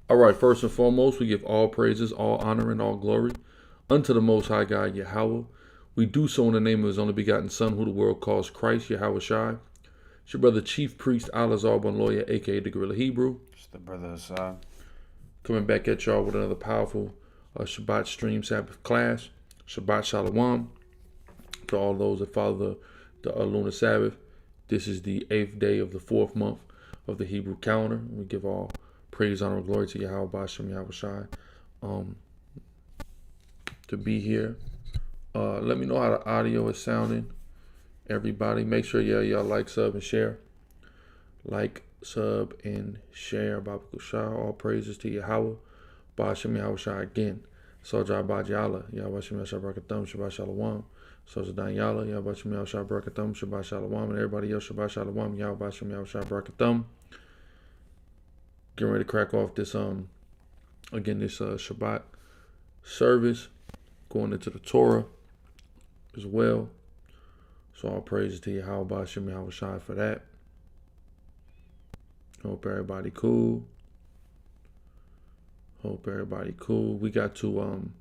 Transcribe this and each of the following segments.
All right, first and foremost, we give all praises, all honor, and all glory unto the Most High God, Yahweh. We do so in the name of His only begotten Son, who the world calls Christ, Yahweh Shai. It's your brother, Chief Priest Alazar Ben Lawyer, a.k.a. the Guerrilla Hebrew. It's the brother Assad. Coming back at y'all with another powerful Shabbat stream Sabbath class. Shabbat Shalom to all those that follow the lunar Sabbath. This is the 8th day of the 4th month of the Hebrew calendar. We give all praise, honor, and glory to Yahweh Bashem, Yahweh Shai, to be here. Let me know how the audio is sounding. Everybody, make sure y'all like, sub, and share. Like, sub, and share. Babu Shah. All praises to Yahweh Bashem, Yahweh Shai again. Soja Bajala, Yahweh Bashem, Yahweh Barakatam, Shabbat Shalom. Soja Danyala, Yahweh Bashem, Yahweh Barakatam, Shabbat Shalom. And everybody else, Shabbat Shalom, Yahweh Bashem, Yahweh Barakatam. Getting ready to crack off this this Shabbat service, going into the Torah as well. So all praises to Yahweh Bashem, Yahweh Shai for that. Hope everybody cool. We got to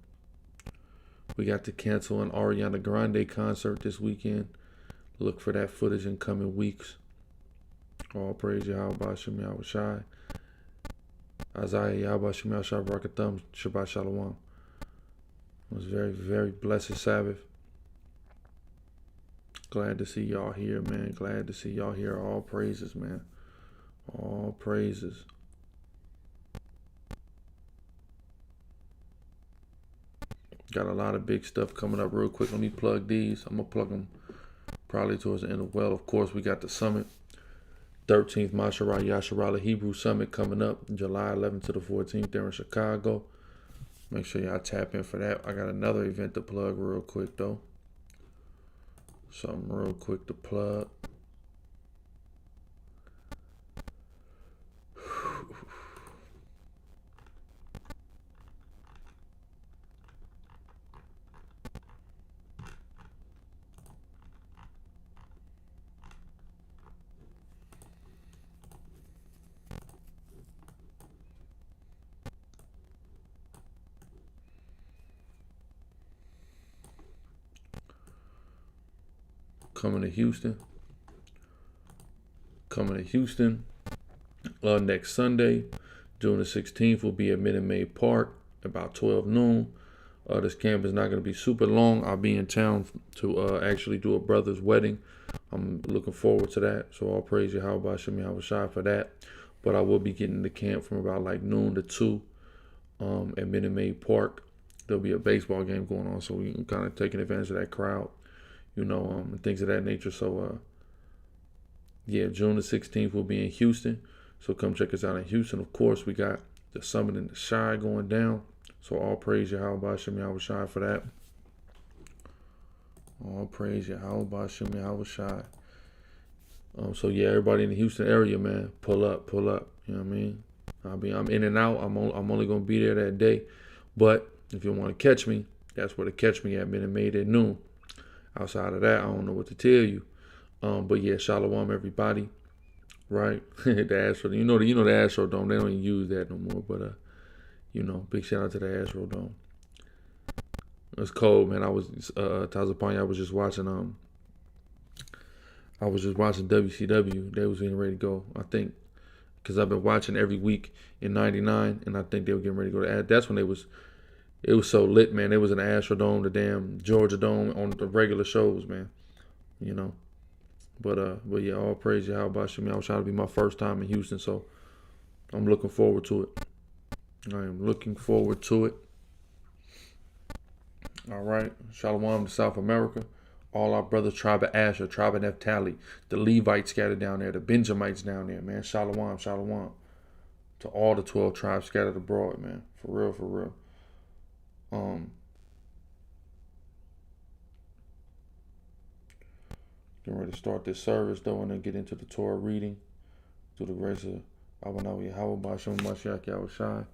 cancel an Ariana Grande concert this weekend. Look for that footage in coming weeks. All praise Yahweh Bashem, Yahweh Shai. Isaiah Yahweh Bashem, Yahweh Shai Barakatam, Shabbat Shalom. It was very, very blessed Sabbath. Glad to see y'all here, man. Glad to see y'all here. All praises, man. All praises. Got a lot of big stuff coming up real quick. Let me plug these. I'm going to plug them probably towards the end of well. Of course, we got the summit. 13th MASHARAH YASHARAHLA Hebrew Summit coming up July 11th to the 14th there in Chicago. Make sure y'all tap in for that. I got another event to plug real quick, though. Something real quick to plug. Coming to Houston next Sunday, June the 16th, will be at Minute Maid Park about 12 noon. This camp is not going to be super long. I'll be in town to actually do a brother's wedding. I'm looking forward to that. So all praise Yahweh Bashem, Yahweh Shai for that. But I will be getting to camp from about like noon to 2 at Minute Maid Park. There'll be a baseball game going on, so we can kind of taking advantage of that crowd, and things of that nature. So, June the 16th will be in Houston. So come check us out in Houston. Of course, we got the summit in the Shy going down. So all praise Yahweh Bashem, Yahweh Shai for that. All praise Yahweh Bashem, Yahweh Shai. Everybody in the Houston area, man, pull up. You know what I mean? I'm in and out. I'm only gonna be there that day. But if you want to catch me, that's where to catch me at Minute Maid at noon. Outside of that, I don't know what to tell you. But yeah, Shalom everybody. Right? The Astro, the Astrodome, they don't even use that no more. But big shout out to the Astrodome. It's cold, man. I was Tazapanya, I was just watching WCW. They was getting ready to go, I think, because I've been watching every week in '99, and I think they were getting ready to go to ad. That's when it was so lit, man. It was in the Astrodome, the damn Georgia Dome on the regular shows, man. But yeah, all praise Yahweh Bashem. I was trying to be my first time in Houston, so I'm looking forward to it. I am looking forward to it. All right, Shalom to South America. All our brothers, tribe of Asher, tribe of Naphtali, the Levites scattered down there, the Benjamites down there, man. Shalom. To all the 12 tribes scattered abroad, man. For real. Getting ready to start this service, though, and then get into the Torah reading through the grace of Abanawi Yahweh Bashem Mashiach Yahweh Shai.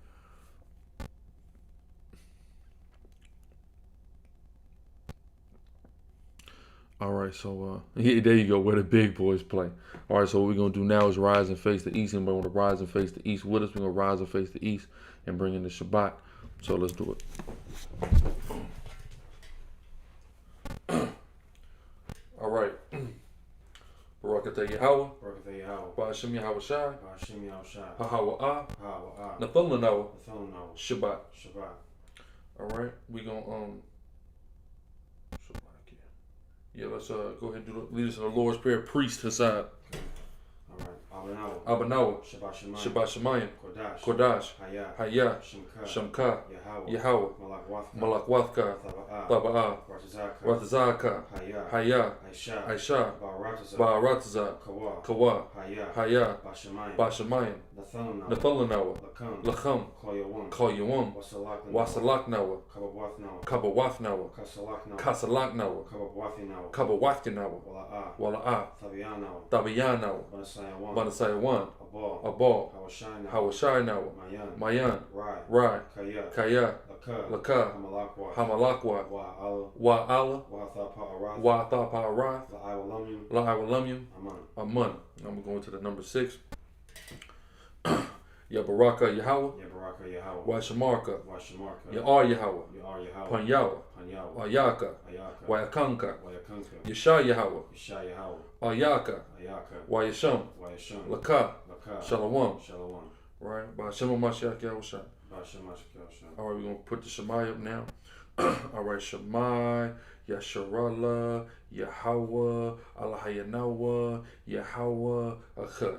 All right, so yeah, there you go, where the big boys play. All right, so what we're going to do now is rise and face the east. Anybody want to rise and face the east with us? We're going to rise and face the east and bring in the Shabbat. So let's do it. All right. Barakatah Yahweh. Barakatah Yahweh. Ba'ashem Yahweh Shai. Ba'ashem Yahweh Shai. Hahawa'ah. Hahawa'ah. Nathalanawa. Nathalanawa. Shabbat. Shabbat. All right, we gonna yeah, let's go ahead and lead us in the Lord's Prayer. Priest Hassad. All right. Abanawa. Shabbat Shemayim. Shabbat Shemayim. Kodash. Kodash. Hayah. Shemka. Shemka. Yahweh. Malakwathka. Taba'ah. Ratazaka. Hayah. Aisha. Ba'aratazah. Kawa. Hayah. Bashamayim. Nathalanawa. Lacham. Koyawam. Wasalaknawa. Kabawathnawa. Kasalaknawa. Kabawathkinawa. Wala'ah. Tabiyanawa. Banasayawan. Abal. Hawashaynawa. Mayan. Rai. Kaya. Laka. Hamalakwa. Wa'ala. Wa'athapa'arath. La'awalamyum. Aman. Now we're going to the number 6. Yabaraka Yahweh. Washamarka. Ya'ar Yahweh. Panyawa. Ayaka. Wayakanka. Yasha Yahweh. Ayaka. Wayasham. Laka. Shalom. Right. Ba'ashem Mashiach Yahweh. All right, we're going to put the Shemai up now. All right, Shemai, YASHARAHLA, Yahweh, Allahayanawa, Yahweh, Achad.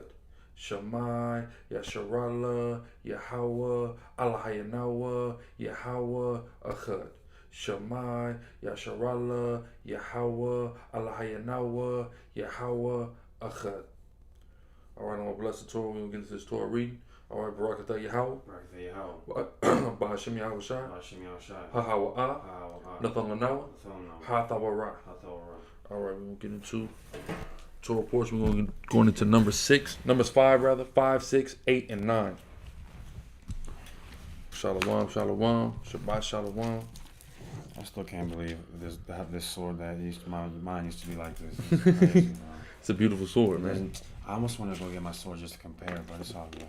Shemai, YASHARAHLA, Yahweh, Allahayanawa, Yahweh, Achad. Shemai, YASHARAHLA, Yahweh, Allahayanawa, Yahweh, Achad. All right, I'm going to bless the Torah. We're going to get into this Torah reading. All right, Barakatah Yahweh. Ba'ashem Yahweh Shai. Hahawa'ah. Nathalanawa. Hathawarah. All right, we're going to get into Torah portion. We're going into Numbers 5 rather, 5, 6, 8, and 9. Shalom, shalom, Shabbat shalom. I still can't believe this sword that mine used to be like this. It's crazy, It's a beautiful sword, man. I almost want to go get my sword just to compare, but it's all good.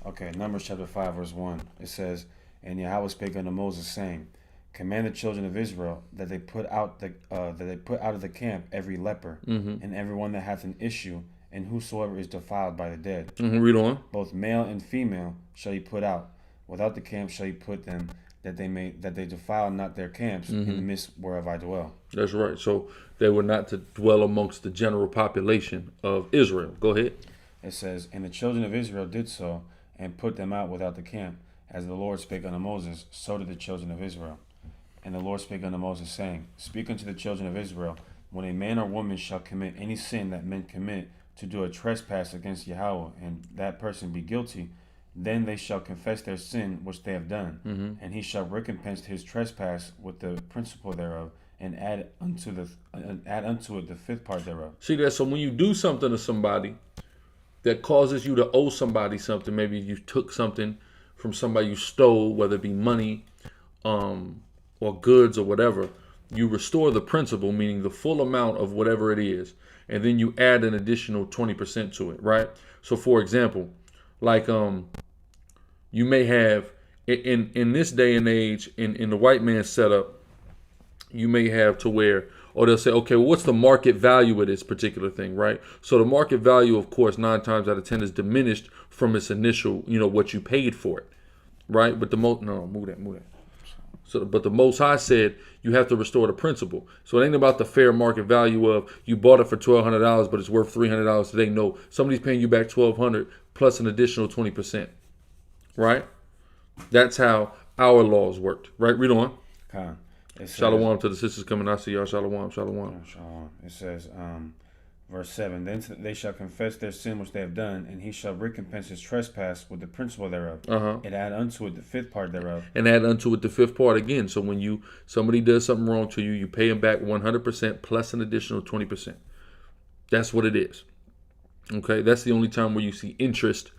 Okay, Numbers chapter 5, verse 1. It says, "And Yahweh spake unto Moses, saying, Command the children of Israel that they put out of the camp every leper, and every one that hath an issue, and whosoever is defiled by the dead. Read on. Both male and female shall ye put out. Without the camp shall ye put them, that they defile not their camps in the midst whereof I dwell." That's right. So they were not to dwell amongst the general population of Israel. Go ahead. It says, "And the children of Israel did so, and put them out without the camp. As the Lord spake unto Moses, so did the children of Israel. And the Lord spake unto Moses, saying, Speak unto the children of Israel, when a man or woman shall commit any sin that men commit, to do a trespass against Yahweh, and that person be guilty, then they shall confess their sin which they have done, and he shall recompense his trespass with the principal thereof, and add unto it the fifth part thereof." See that? So when you do something to somebody that causes you to owe somebody something, maybe you took something from somebody, you stole, whether it be money or goods or whatever, you restore the principal, meaning the full amount of whatever it is, and then you add an additional 20% to it, right? So for example, like you may have in this day and age, in the white man's setup, you may have to where, or they'll say, okay, well, what's the market value of this particular thing, right? So the market value, of course, 9 times out of 10 is diminished from its initial, what you paid for it, right? But move that. So, but the Most High said you have to restore the principal. So it ain't about the fair market value of you bought it for $1,200, but it's worth $300 today. No, somebody's paying you back $1,200 plus an additional 20%, right? That's how our laws worked, right? Read on. Shalom to the sisters coming. I see y'all. Shalom. Shalom. It says, verse 7, "Then they shall confess their sin which they have done, and he shall recompense his trespass with the principal thereof, and add unto it the fifth part thereof." And add unto it the fifth part again. So when somebody does something wrong to you, you pay them back 100% plus an additional 20%. That's what it is. Okay, that's the only time where you see interest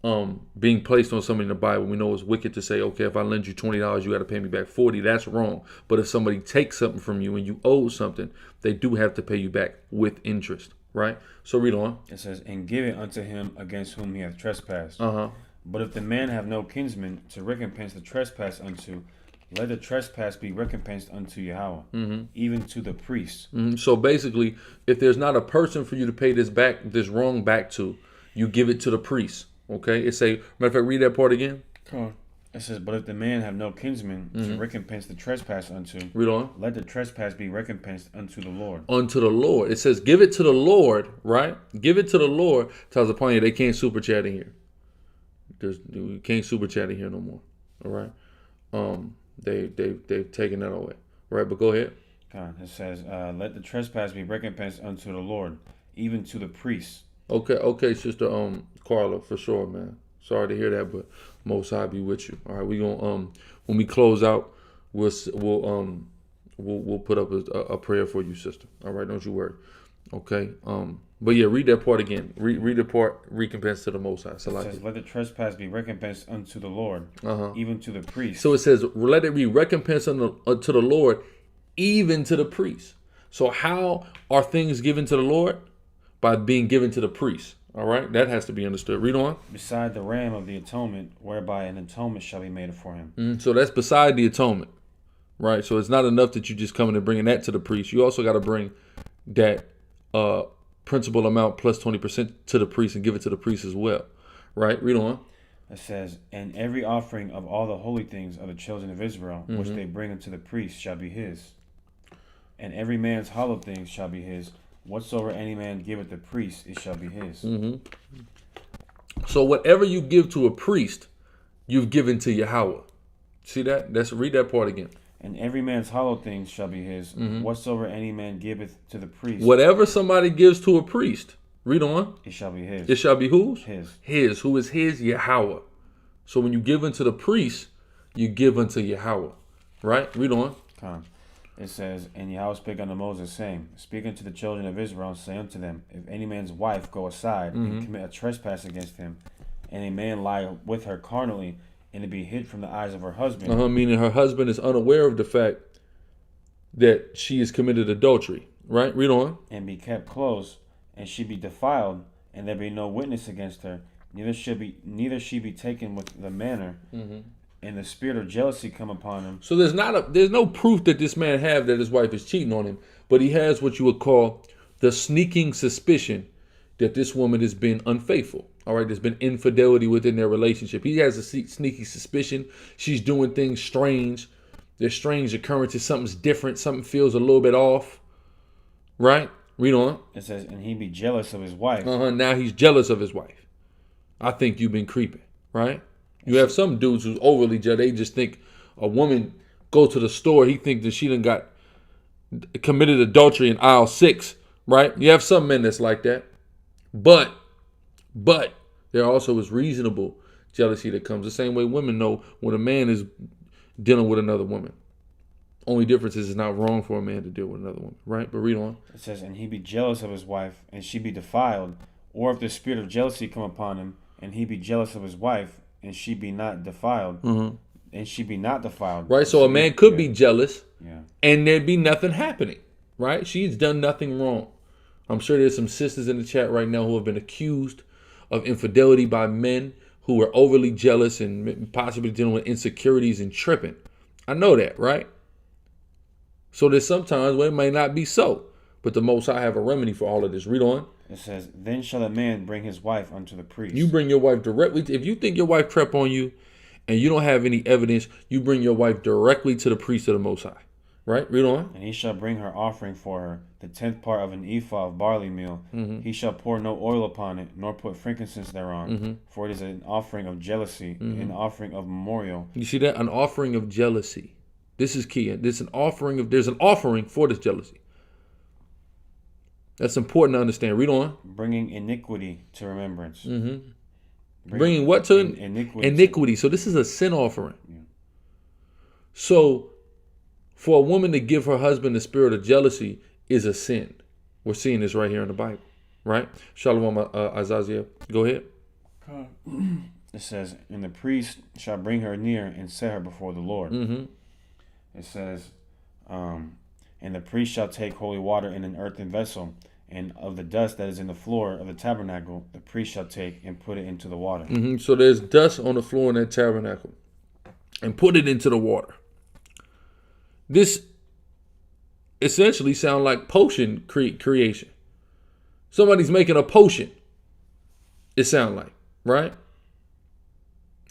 being placed on somebody in the Bible. We know it's wicked to say, okay, if I lend you $20, you got to pay me back 40. That's wrong. But if somebody takes something from you and you owe something, they do have to pay you back with interest, right? So read on. It says, and give it unto him against whom he hath trespassed. Uh-huh. But if the man have no kinsman to recompense the trespass unto, let the trespass be recompensed unto Yahweh, even to the priest. So basically, if there's not a person for you to pay this wrong back to, you give it to the priest. Okay? It say, matter of fact, read that part again. Come on. It says, but if the man have no kinsman to recompense the trespass unto, read on. Let the trespass be recompensed unto the Lord. Unto the Lord. It says, give it to the Lord, right? Give it to the Lord. Tells the point they can't super chat in here. We can't super chat in here no more. All right. They've taken that away. Right, but go ahead. It says, let the trespass be recompensed unto the Lord, even to the priest. Okay, Sister Carla, for sure, man. Sorry to hear that, but Most High be with you. All right, we gonna when we close out, we'll put up a prayer for you, sister. All right, don't you worry. Okay. But yeah, read that part again. Read the part, recompense to the Most High. So it says, let the trespass be recompensed unto the Lord, even to the priest. So it says, let it be recompensed to the Lord, even to the priest. So how are things given to the Lord? By being given to the priest. All right, that has to be understood. Read on. Beside the ram of the atonement, whereby an atonement shall be made for him. So that's beside the atonement, right? So it's not enough that you just coming and bringing that to the priest. You also got to bring that principal amount plus 20% to the priest and give it to the priest as well, right? Read on. It says, and every offering of all the holy things of the children of Israel, which they bring unto the priest, shall be his. And every man's hollow things shall be his. Whatsoever any man giveth the priest, it shall be his. So whatever you give to a priest, you've given to Yahweh. See that? Read that part again. And every man's hollow things shall be his. Whatsoever any man giveth to the priest. Whatever somebody gives to a priest, read on. It shall be his. It shall be whose? His. His. Who is his? Yahweh. So when you give unto the priest, you give unto Yahweh. Right? Read on. Come. It says, and Yahweh spake unto Moses, saying, Speak unto the children of Israel, and say unto them, If any man's wife go aside and commit a trespass against him, and a man lie with her carnally, and it be hid from the eyes of her husband. Meaning her husband is unaware of the fact that she has committed adultery. Right? Read on. And be kept close, and she be defiled, and there be no witness against her, neither she be taken with the manner, and the spirit of jealousy come upon him. So there's no proof that this man have that his wife is cheating on him, but he has what you would call the sneaking suspicion that this woman has been unfaithful. All right, there's been infidelity within their relationship. He has a sneaky suspicion she's doing things strange. There's strange occurrences. Something's different. Something feels a little bit off. Right? Read on. It says, and he be jealous of his wife. Now he's jealous of his wife. I think you've been creeping. Right? You have some dudes who's overly jealous. They just think a woman go to the store. He think that she done got committed adultery in aisle 6, right? You have some men that's like that. But there also is reasonable jealousy that comes the same way women know when a man is dealing with another woman. Only difference is it's not wrong for a man to deal with another woman, right? But read on. It says, and he be jealous of his wife, and she be defiled, or if the spirit of jealousy come upon him, and he be jealous of his wife, and she be not defiled, and she be not defiled. Right, so a man could be jealous, yeah, and there'd be nothing happening, right? She's done nothing wrong. I'm sure there's some sisters in the chat right now who have been accused of infidelity by men who are overly jealous and possibly dealing with insecurities and tripping. I know that, right? So there's sometimes where it may not be so, but the Most High have a remedy for all of this. Read on. It says, then shall a man bring his wife unto the priest. You bring your wife directly. If you think your wife crept on you and you don't have any evidence, you bring your wife directly to the priest of the Most High. Right? Read on. And he shall bring her offering for her, the 10th part of an ephah of barley meal. He shall pour no oil upon it, nor put frankincense thereon. For it is an offering of jealousy, an offering of memorial. You see that? An offering of jealousy. This is key. There's an offering for this jealousy. That's important to understand. Read on. Bringing iniquity to remembrance. Bringing what to? Iniquity. So this is a sin offering. Yeah. So for a woman to give her husband the spirit of jealousy is a sin. We're seeing this right here in the Bible. Right? Shalom, Azaziah. Go ahead. It says, and the priest shall bring her near and set her before the Lord. Mm-hmm. It says, and the priest shall take holy water in an earthen vessel, and of the dust that is in the floor of the tabernacle, the priest shall take and put it into the water. Mm-hmm. So there's dust on the floor in that tabernacle, and put it into the water. This essentially sounds like potion creation. Somebody's making a potion. It sounds like, right?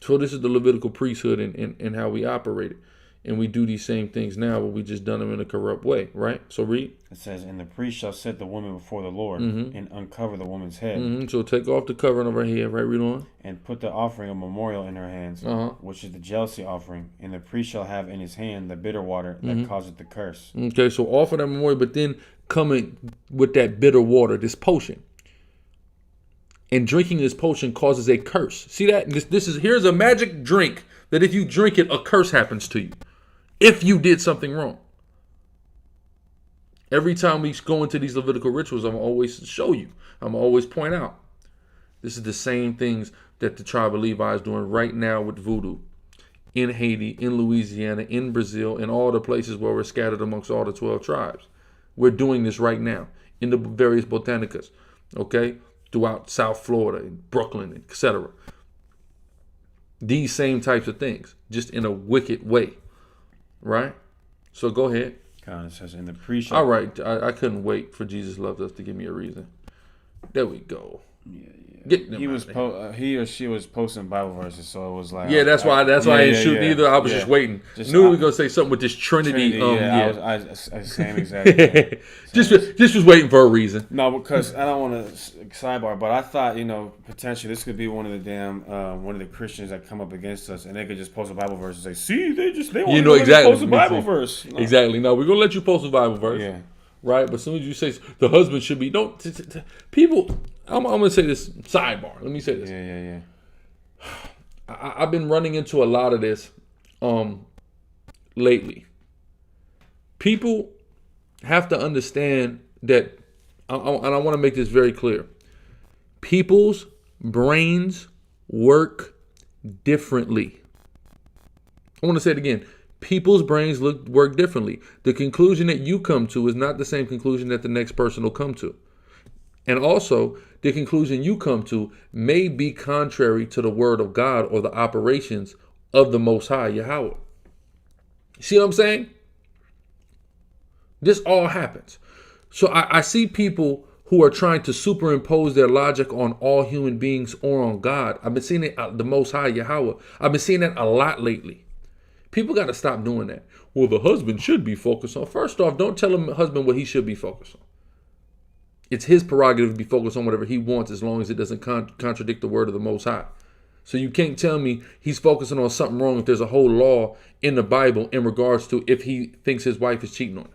So this is the Levitical priesthood and how we operate it. And we do these same things now, but we just done them in a corrupt way, right? So read. It says, and the priest shall set the woman before the Lord, Mm-hmm. and uncover the woman's head. Mm-hmm. So take off the covering of her head, right? Read on. And put the offering of memorial in her hands, which is the jealousy offering. And the priest shall have in his hand the bitter water that causeth the curse. Okay, so offer that memorial, but then coming with that bitter water, this potion. And drinking this potion causes a curse. See that? Here's a magic drink that if you drink it, a curse happens to you. If you did something wrong. Every time we go into these Levitical rituals, I'm always show you. I'm always point out. This is the same things that the tribe of Levi is doing right now with voodoo. In Haiti, in Louisiana, in Brazil, in all the places where we're scattered amongst all the 12 tribes. We're doing this right now in the various botanicas. Okay? Throughout South Florida, Brooklyn, etc. These same types of things, just in a wicked way, right? So go ahead. God, it says, in the priest. All right, I couldn't wait for Jesus loved us to give me a reason. There we go. Yeah. He or she was posting Bible verses, so it was like. Yeah, that's why I didn't shoot either. I was just waiting. Knew we were gonna say something with this Trinity. I was saying exactly. Just was waiting for a reason. No, because I don't want to sidebar, but I thought potentially this could be one of the damn one of the Christians that come up against us, and they could just post a Bible verse and say, "See, they want to exactly. post a Bible verse." No. Exactly. No, we're gonna let you post a Bible verse. Yeah. Right, but as soon as you say the husband should be, people. I'm gonna say this sidebar. Let me say this. Yeah. I've been running into a lot of this lately. People have to understand that, and I want to make this very clear. People's brains work differently. I want to say it again. People's brains work differently. The conclusion that you come to is not the same conclusion that the next person will come to. And also, the conclusion you come to may be contrary to the word of God or the operations of the Most High, Yahweh. See what I'm saying? This all happens. So I see people who are trying to superimpose their logic on all human beings or on God. I've been seeing it, the Most High, Yahweh. I've been seeing that a lot lately. People got to stop doing that. Well, the husband should be focused on. First off, don't tell the husband what he should be focused on. It's his prerogative to be focused on whatever he wants as long as it doesn't contradict the word of the Most High. So you can't tell me he's focusing on something wrong if there's a whole law in the Bible in regards to if he thinks his wife is cheating on him.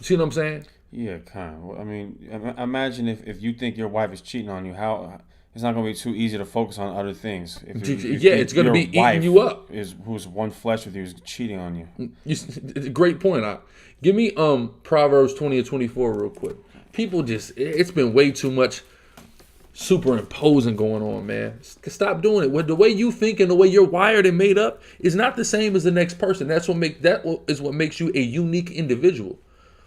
See what I'm saying? Yeah, kind of. I mean, imagine if you think your wife is cheating on you, how it's not going to be too easy to focus on other things. It's going to be eating you up. Who's one flesh with you is cheating on you. It's a great point. Give me Proverbs 20 and 24 real quick. People it's been way too much superimposing going on, man. Stop doing it. The way you think and the way you're wired and made up is not the same as the next person. That is what makes you a unique individual.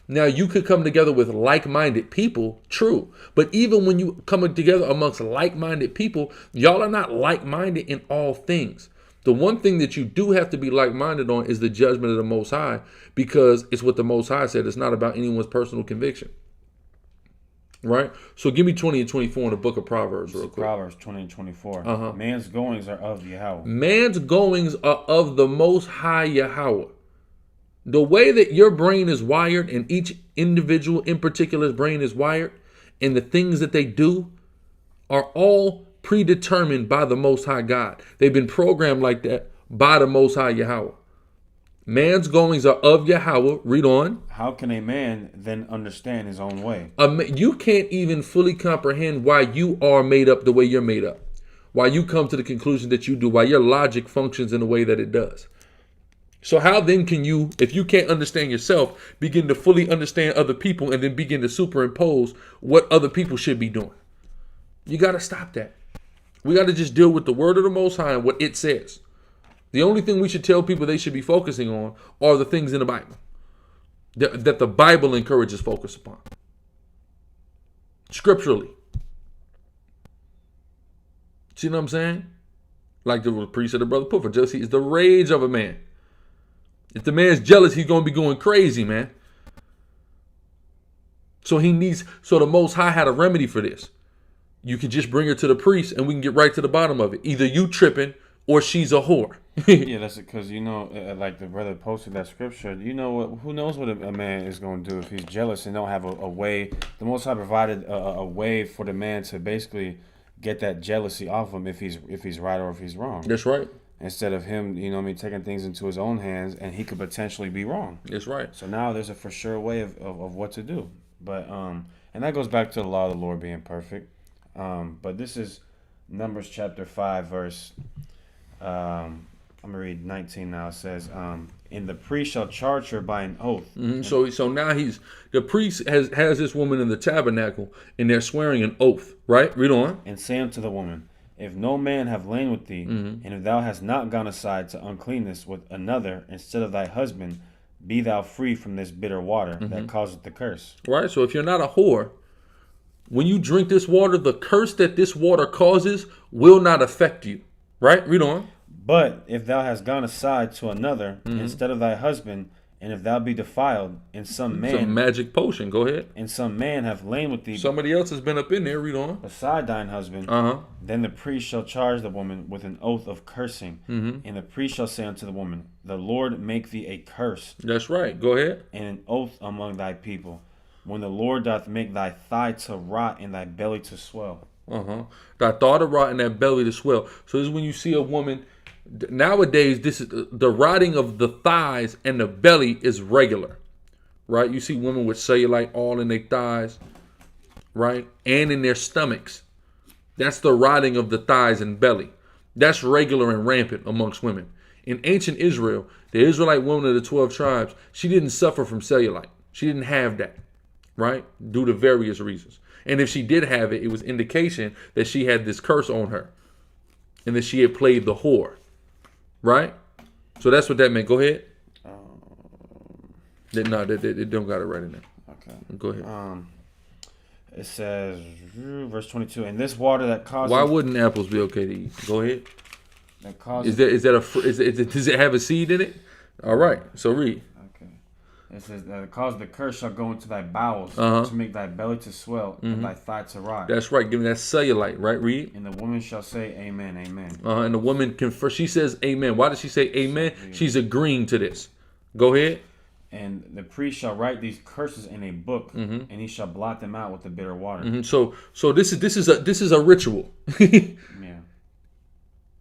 Now, you could come together with like-minded people, true. But even when you come together amongst like-minded people, y'all are not like-minded in all things. The one thing that you do have to be like-minded on is the judgment of the Most High, because it's what the Most High said. It's not about anyone's personal conviction. Right? So give me 20 and 24 in the book of Proverbs real quick. Proverbs 20 and 24. Man's goings are of Yahweh. Man's goings are of the Most High Yahweh. The way that your brain is wired and each individual in particular's brain is wired and the things that they do are all predetermined by the Most High God. They've been programmed like that by the Most High Yahweh. Man's goings are of Yahweh. Read on. How can a man then understand his own way? You can't even fully comprehend why you are made up the way you're made up. Why you come to the conclusion that you do. Why your logic functions in the way that it does. So how then can you, if you can't understand yourself, begin to fully understand other people and then begin to superimpose what other people should be doing? You got to stop that. We got to just deal with the word of the Most High and what it says. The only thing we should tell people they should be focusing on are the things in the Bible that the Bible encourages focus upon. Scripturally. See what I'm saying? Like the priest of the brother put, for jealousy is the rage of a man. If the man's jealous, he's going to be going crazy, man. So the Most High had a remedy for this. You can just bring her to the priest and we can get right to the bottom of it. Either you tripping or she's a whore. Yeah, that's it. Because, like the brother posted that scripture, who knows what a man is going to do if he's jealous and don't have a way. The Most High provided a way for the man to basically get that jealousy off him if he's right or if he's wrong. That's right. Instead of him, taking things into his own hands, and he could potentially be wrong. That's right. So now there's a for sure way of what to do. But and that goes back to the law of the Lord being perfect. But this is Numbers chapter 5, verse I'm gonna read 19 now. It says, and the priest shall charge her by an oath. Mm-hmm. So now the priest has this woman in the tabernacle, and they're swearing an oath, right? Read on. And say unto the woman, if no man have lain with thee, and if thou hast not gone aside to uncleanness with another instead of thy husband, be thou free from this bitter water that causeth the curse. Right. So if you're not a whore, when you drink this water, the curse that this water causes will not affect you. Right? Read on. But if thou hast gone aside to another instead of thy husband, and if thou be defiled, and some magic potion, go ahead. And some man have lain with thee. Somebody else has been up in there, read on. Beside thine husband, then the priest shall charge the woman with an oath of cursing. And the priest shall say unto the woman, the Lord make thee a curse. That's right. Go ahead. And an oath among thy people, when the Lord doth make thy thigh to rot and thy belly to swell. Thy thigh to rot and thy belly to swell. So this is when you see a woman. Nowadays, this is the rotting of the thighs and the belly is regular, right? You see women with cellulite all in their thighs, right? And in their stomachs. That's the rotting of the thighs and belly. That's regular and rampant amongst women. In ancient Israel, the Israelite woman of the 12 tribes, she didn't suffer from cellulite. She didn't have that, right? Due to various reasons. And if she did have it, it was indication that she had this curse on her and that she had played the whore. Right? So that's what that meant. Go ahead. They don't got it right in there. Okay. Go ahead. It says, verse 22, and this water that causes... Why wouldn't apples be okay to eat? Go ahead. That causes... Does it have a seed in it? All right. So read. Okay. It says that cause the curse shall go into thy bowels to make thy belly to swell and thy thigh to rot. That's right. Give me that cellulite, right? Read. And the woman shall say, Amen, Amen. And the woman confers. She says, Amen. Why does she say Amen? She's agreeing to this. Go ahead. And the priest shall write these curses in a book, and he shall blot them out with the bitter water. So this is a ritual. Yeah.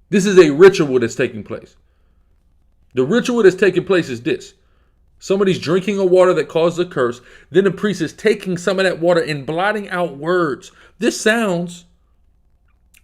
This is a ritual that's taking place. The ritual that's taking place is this. Somebody's drinking a water that causes a curse. Then the priest is taking some of that water and blotting out words. This sounds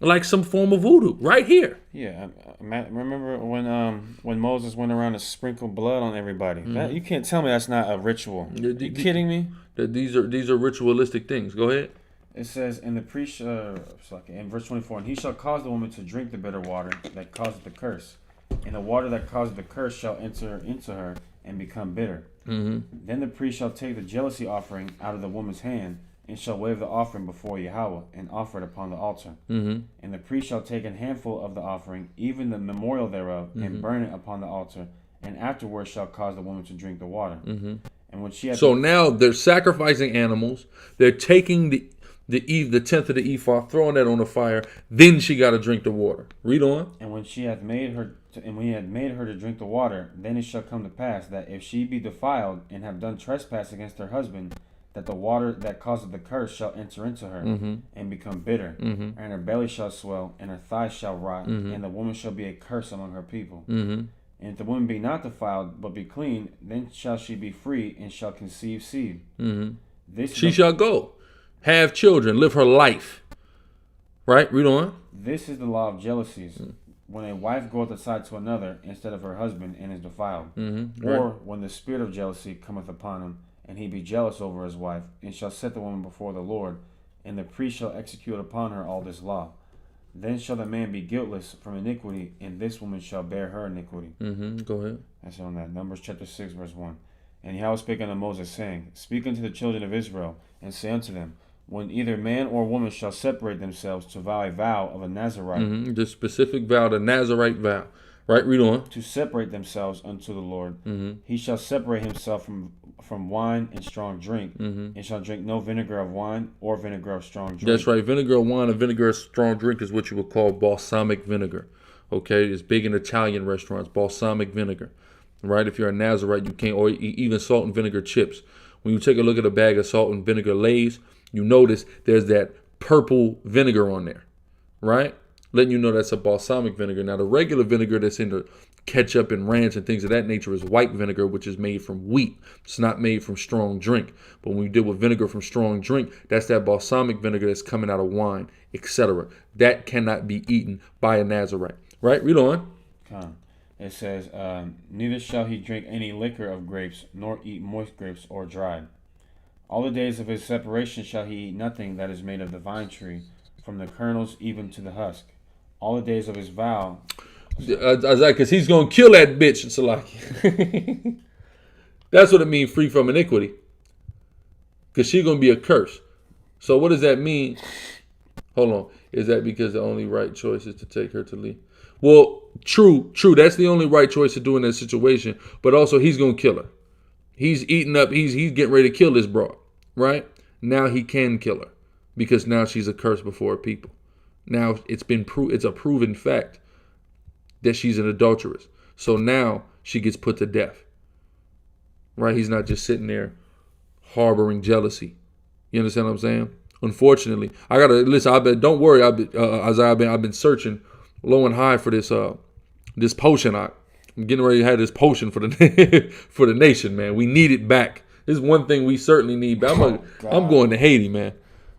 like some form of voodoo right here. Yeah, remember when Moses went around to sprinkle blood on everybody? You can't tell me that's not a ritual. Are you kidding me? These are ritualistic things. Go ahead. It says, and the priest, in verse 24, and he shall cause the woman to drink the bitter water that causeth the curse, and the water that causeth the curse shall enter into her and become bitter. Then the priest shall take the jealousy offering out of the woman's hand, and shall wave the offering before Yahweh, and offer it upon the altar. And the priest shall take a handful of the offering, even the memorial thereof, and burn it upon the altar, and afterwards shall cause the woman to drink the water. And when she had now they're sacrificing animals. They're taking the tenth of the ephah, throwing that on the fire. Then she got to drink the water. Read on. And when she hath made her to drink the water, then it shall come to pass that if she be defiled and have done trespass against her husband, that the water that causeth the curse shall enter into her and become bitter, and her belly shall swell, and her thighs shall rot, and the woman shall be a curse among her people. And if the woman be not defiled, but be clean, then shall she be free, and shall conceive seed. She shall go, have children, live her life. Right? Read on. This is the law of jealousies. When a wife goeth aside to another instead of her husband, and is defiled. Or when the spirit of jealousy cometh upon him, and he be jealous over his wife, and shall set the woman before the Lord, and the priest shall execute upon her all this law. Then shall the man be guiltless from iniquity, and this woman shall bear her iniquity. Go ahead. That's on that. Numbers chapter 6, verse 1. And Yahweh spake unto Moses, saying, Speak unto the children of Israel, and say unto them, when either man or woman shall separate themselves to vow a vow of a Nazarite. The specific vow, the Nazarite vow. Right, read on. To separate themselves unto the Lord. He shall separate himself from wine and strong drink, and shall drink no vinegar of wine or vinegar of strong drink. That's right. Vinegar of wine and vinegar of strong drink is what you would call balsamic vinegar. Okay, it's big in Italian restaurants, balsamic vinegar. Right, if you're a Nazarite, you can't, or even salt and vinegar chips. When you take a look at a bag of salt and vinegar Lay's, you notice there's that purple vinegar on there, right? Letting you know that's a balsamic vinegar. Now, the regular vinegar that's in the ketchup and ranch and things of that nature is white vinegar, which is made from wheat. It's not made from strong drink. But when you deal with vinegar from strong drink, that's that balsamic vinegar that's coming out of wine, etc. That cannot be eaten by a Nazarite. Right? Read on. It says, neither shall he drink any liquor of grapes, nor eat moist grapes or dried. All the days of his separation shall he eat nothing that is made of the vine tree, from the kernels even to the husk. All the days of his vow. Because he's going to kill that bitch, Salaki. That's what it means, free from iniquity. Because she's going to be a curse. So what does that mean? Hold on. Is that because the only right choice is to take her to leave? Well, true. That's the only right choice to do in that situation. But also, he's going to kill her. He's eating up. He's getting ready to kill this broad, right? Now he can kill her because now she's a curse before people. Now it's a proven fact that she's an adulteress. So now she gets put to death, right? He's not just sitting there harboring jealousy. You understand what I'm saying? Unfortunately, I gotta listen. Don't worry. I've been searching low and high for this potion. I'm getting ready to have this potion for the for the nation, man. We need it back. This is one thing we certainly need. But I'm going to Haiti, man.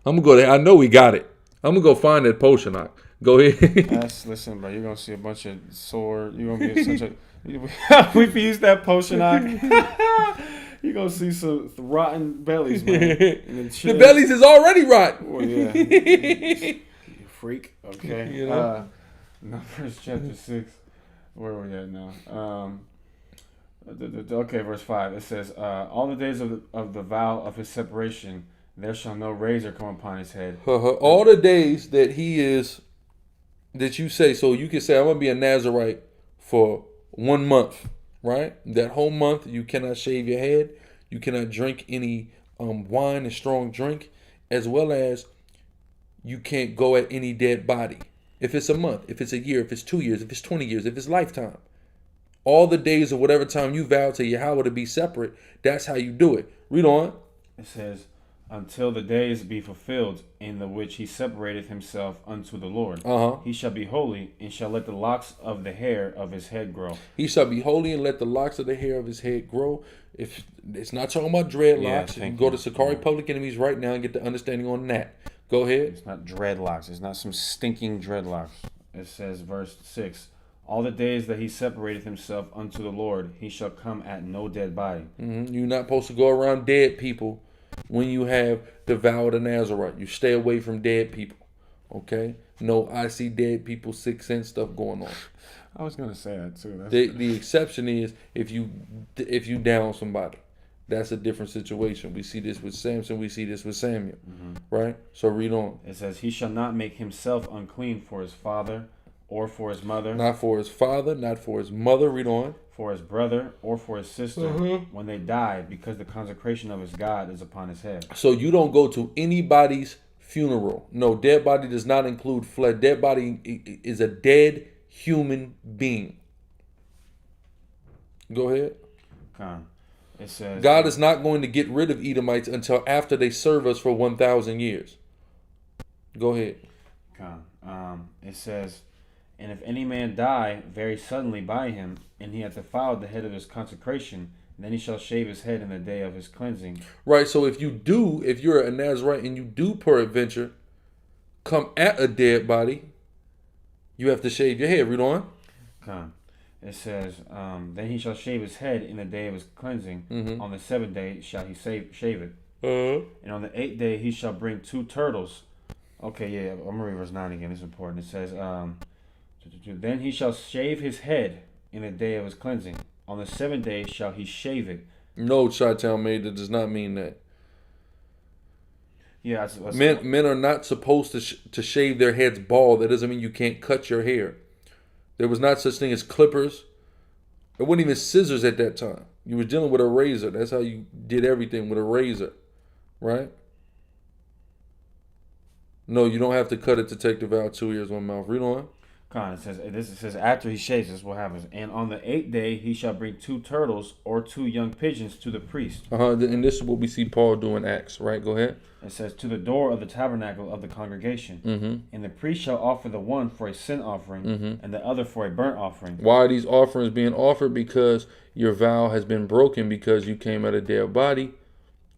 I'm gonna go there. I know we got it. I'm gonna go find that potion. Go ahead. Listen, bro. You're gonna see a bunch of sword. You're gonna get such a. We use that potion. You're gonna see some rotten bellies, man. The bellies is already rotten. Well, yeah. You freak. Okay. You know? Numbers chapter 6. Where are we at now? Okay, verse 5. It says, all the days of the vow of his separation, there shall no razor come upon his head. All the days that you say, so you can say, I'm going to be a Nazarite for 1 month, right? That whole month, you cannot shave your head. You cannot drink any wine and strong drink, as well as you can't go at any dead body. If it's a month, if it's a year, if it's 2 years, if it's 20 years, if it's lifetime. All the days of whatever time you vow to Yahweh to be separate, that's how you do it. Read on. It says, until the days be fulfilled in the which he separateth himself unto the Lord. He shall be holy, and shall let the locks of the hair of his head grow. He shall be holy and let the locks of the hair of his head grow. If it's not talking about dreadlocks, you can go to Sicarii Public Enemies right now and get the understanding on that. Go ahead. It's not dreadlocks. It's not some stinking dreadlocks. It says, verse 6, all the days that he separated himself unto the Lord, he shall come at no dead body. You're not supposed to go around dead people when you have the vow of the Nazarite. You stay away from dead people. Okay? No, I see dead people, 6 cent stuff going on. I was going to say that too. The exception is if you down somebody. That's a different situation. We see this with Samson. We see this with Samuel. Right? So read on. It says, he shall not make himself unclean for his father or for his mother. Not for his father, not for his mother. Read on. For his brother or for his sister when they die, because the consecration of his God is upon his head. So you don't go to anybody's funeral. No, dead body does not include flesh. Dead body is a dead human being. Go ahead. It says, God is not going to get rid of Edomites until after they serve us for 1,000 years. Go ahead. It says, and if any man die very suddenly by him, and he hath defiled the head of his consecration, then he shall shave his head in the day of his cleansing. Right, so if you're a Nazarite and you do peradventure come at a dead body, you have to shave your head. Read on. It says, then he shall shave his head in the day of his cleansing. On the 7th day shall he shave it. And on the 8th day he shall bring 2 turtles. Okay, yeah, I'm gonna read verse 9 again. It's important. It says, then he shall shave his head in the day of his cleansing. On the 7th day shall he shave it. No, Chi-Town made that does not mean that. Yeah, men are not supposed to shave their heads bald. That doesn't mean you can't cut your hair. There was not such thing as clippers. There wasn't even scissors at that time. You were dealing with a razor. That's how you did everything, with a razor, right? No, you don't have to cut it to take the vow 2 ears, 1 mouth. Read on. It says after he shaves, this is what happens. And on the 8th day he shall bring 2 turtles or 2 young pigeons to the priest. And this is what we see Paul do in Acts, right? Go ahead. It says, to the door of the tabernacle of the congregation. And the priest shall offer the one for a sin offering, and the other for a burnt offering. Why are these offerings being offered? Because your vow has been broken because you came out of dead body,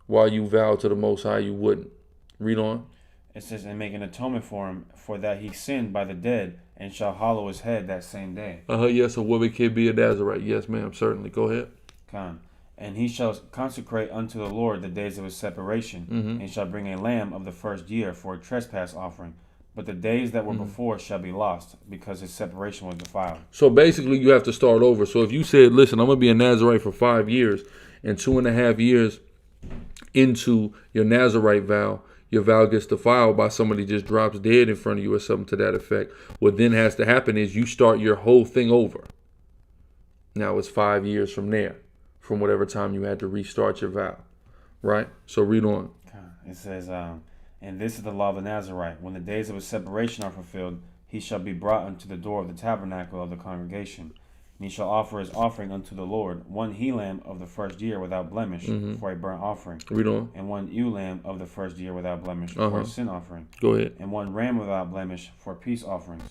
while you vowed to the Most High you wouldn't. Read on. It says, and make an atonement for him, for that he sinned by the dead, and shall hallow his head that same day. Yes, a woman can be a Nazarite. Yes, ma'am, certainly. Go ahead. And he shall consecrate unto the Lord the days of his separation, and shall bring a lamb of the first year for a trespass offering. But the days that were before shall be lost, because his separation was defiled. So basically, you have to start over. So if you said, listen, I'm going to be a Nazarite for 5 years, and 2.5 years into your Nazarite vow, your vow gets defiled by somebody just drops dead in front of you or something to that effect. What then has to happen is you start your whole thing over. Now it's 5 years from there, from whatever time you had to restart your vow, right? So read on. It says, and this is the law of the Nazarite. When the days of his separation are fulfilled, he shall be brought unto the door of the tabernacle of the congregation. And he shall offer his offering unto the Lord, 1 he-lamb of the first year without blemish for a burnt offering. Read on. And 1 ewe-lamb of the first year without blemish for a sin offering. Go ahead. And 1 ram without blemish for peace offerings.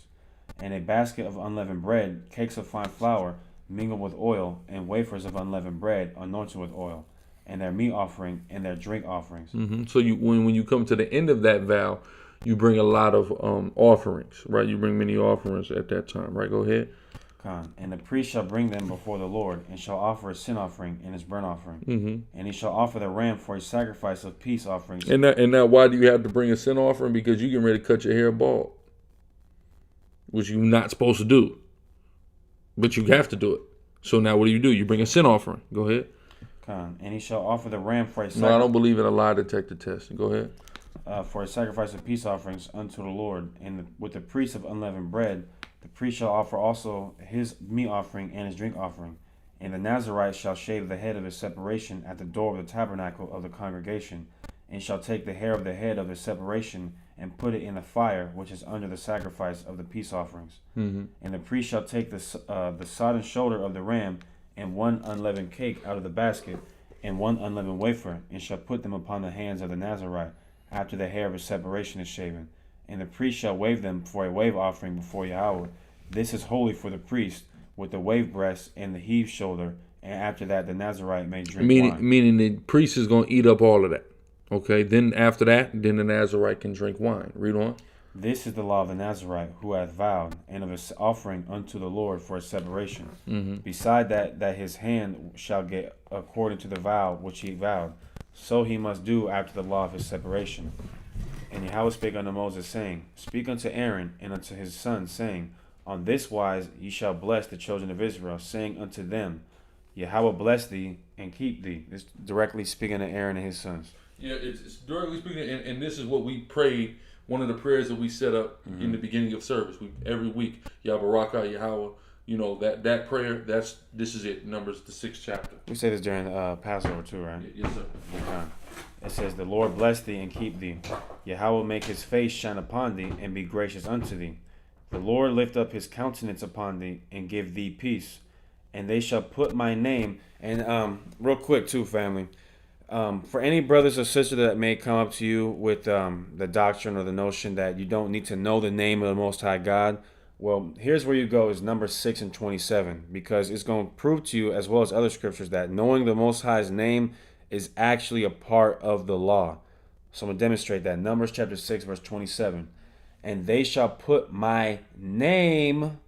And a basket of unleavened bread, cakes of fine flour, mingled with oil, and wafers of unleavened bread, anointed with oil, and their meat offering and their drink offerings. So when you come to the end of that vow, you bring a lot of offerings, right? You bring many offerings at that time, right? Go ahead. And the priest shall bring them before the Lord, and shall offer a sin offering and his burnt offering. And he shall offer the ram for a sacrifice of peace offerings. And now why do you have to bring a sin offering? Because you're getting ready to cut your hair bald, which you're not supposed to do. But you have to do it. So now what do? You bring a sin offering. Go ahead. And he shall offer the ram for a sacrifice. No, I don't believe in a lie detector test. Go ahead. For a sacrifice of peace offerings unto the Lord. And with the priest of unleavened bread, the priest shall offer also his meat offering and his drink offering. And the Nazarite shall shave the head of his separation at the door of the tabernacle of the congregation, and shall take the hair of the head of his separation and put it in the fire which is under the sacrifice of the peace offerings. And the priest shall take the sodden shoulder of the ram and 1 unleavened cake out of the basket and 1 unleavened wafer, and shall put them upon the hands of the Nazarite after the hair of his separation is shaven. And the priest shall wave them for a wave offering before Yahweh. This is holy for the priest, with the wave breast and the heave shoulder. And after that, the Nazarite may drink wine. Meaning the priest is going to eat up all of that. Okay, then after that, then the Nazarite can drink wine. Read on. This is the law of the Nazarite, who hath vowed, and of his offering unto the Lord for a separation. Beside that his hand shall get according to the vow which he vowed. So he must do after the law of his separation. And Yahweh spake unto Moses, saying, Speak unto Aaron and unto his sons, saying, On this wise ye shall bless the children of Israel, saying unto them, Yahweh bless thee and keep thee. It's directly speaking to Aaron and his sons. Yeah, it's directly speaking, and this is what we prayed. One of the prayers that we set up in the beginning of service, every week, Yabaraka, Yahweh. You know that prayer. This is it. Numbers the 6th chapter. We say this during Passover too, right? Yes, sir. Okay. It says, The Lord bless thee and keep thee. Yahweh make his face shine upon thee and be gracious unto thee. The Lord lift up his countenance upon thee and give thee peace. And they shall put my name. And real quick too, family. For any brothers or sisters that may come up to you with the doctrine or the notion that you don't need to know the name of the Most High God, well, here's where you go is Numbers 6 and 27, because it's going to prove to you, as well as other scriptures, that knowing the Most High's name is actually a part of the law. So I'm going to demonstrate that. Numbers chapter 6, verse 27. And they shall put my name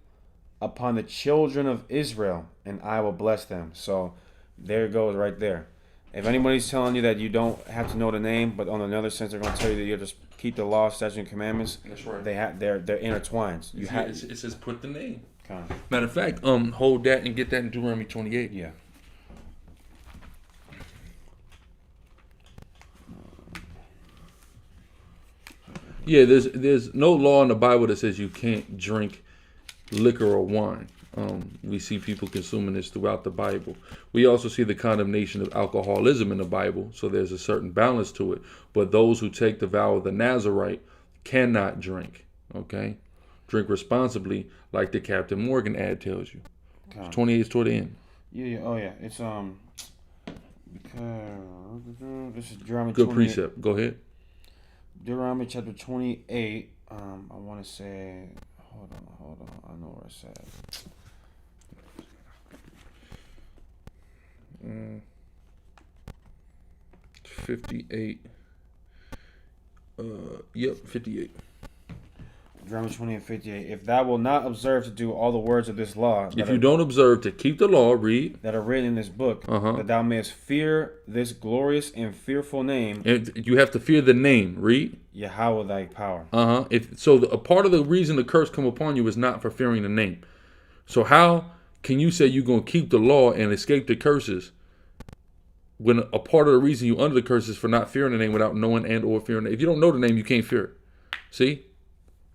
upon the children of Israel, and I will bless them. So there it goes right there. If anybody's telling you that you don't have to know the name, but on another sense they're going to tell you that you just keep the law, statutes, and commandments. That's right. They're intertwined. It says put the name. Kind of. Matter of fact, hold that and get that in Deuteronomy 28. Yeah. Yeah, there's no law in the Bible that says you can't drink liquor or wine. We see people consuming this throughout the Bible. We also see the condemnation of alcoholism in the Bible, so there's a certain balance to it. But those who take the vow of the Nazarite cannot drink, okay? Drink responsibly, like the Captain Morgan ad tells you. 28 is toward the end. Yeah. Oh, yeah. It's, because this is Deuteronomy Good 28. precept. Go ahead. Deuteronomy chapter 28. I want to say, hold on. I know where it's at. 58. Yep, 58. Deuteronomy 28:58. If thou wilt not observe to do all the words of this law, If you don't observe to keep the law, read. that are written in this book, that thou mayest fear this glorious and fearful name, And you have to fear the name, read. Yahweh thy power. A part of the reason the curse come upon you is not for fearing the name. So how can you say you're going to keep the law and escape the curses when a part of the reason you under the curse is for not fearing the name without knowing and or fearing it? If you don't know the name, you can't fear it. See?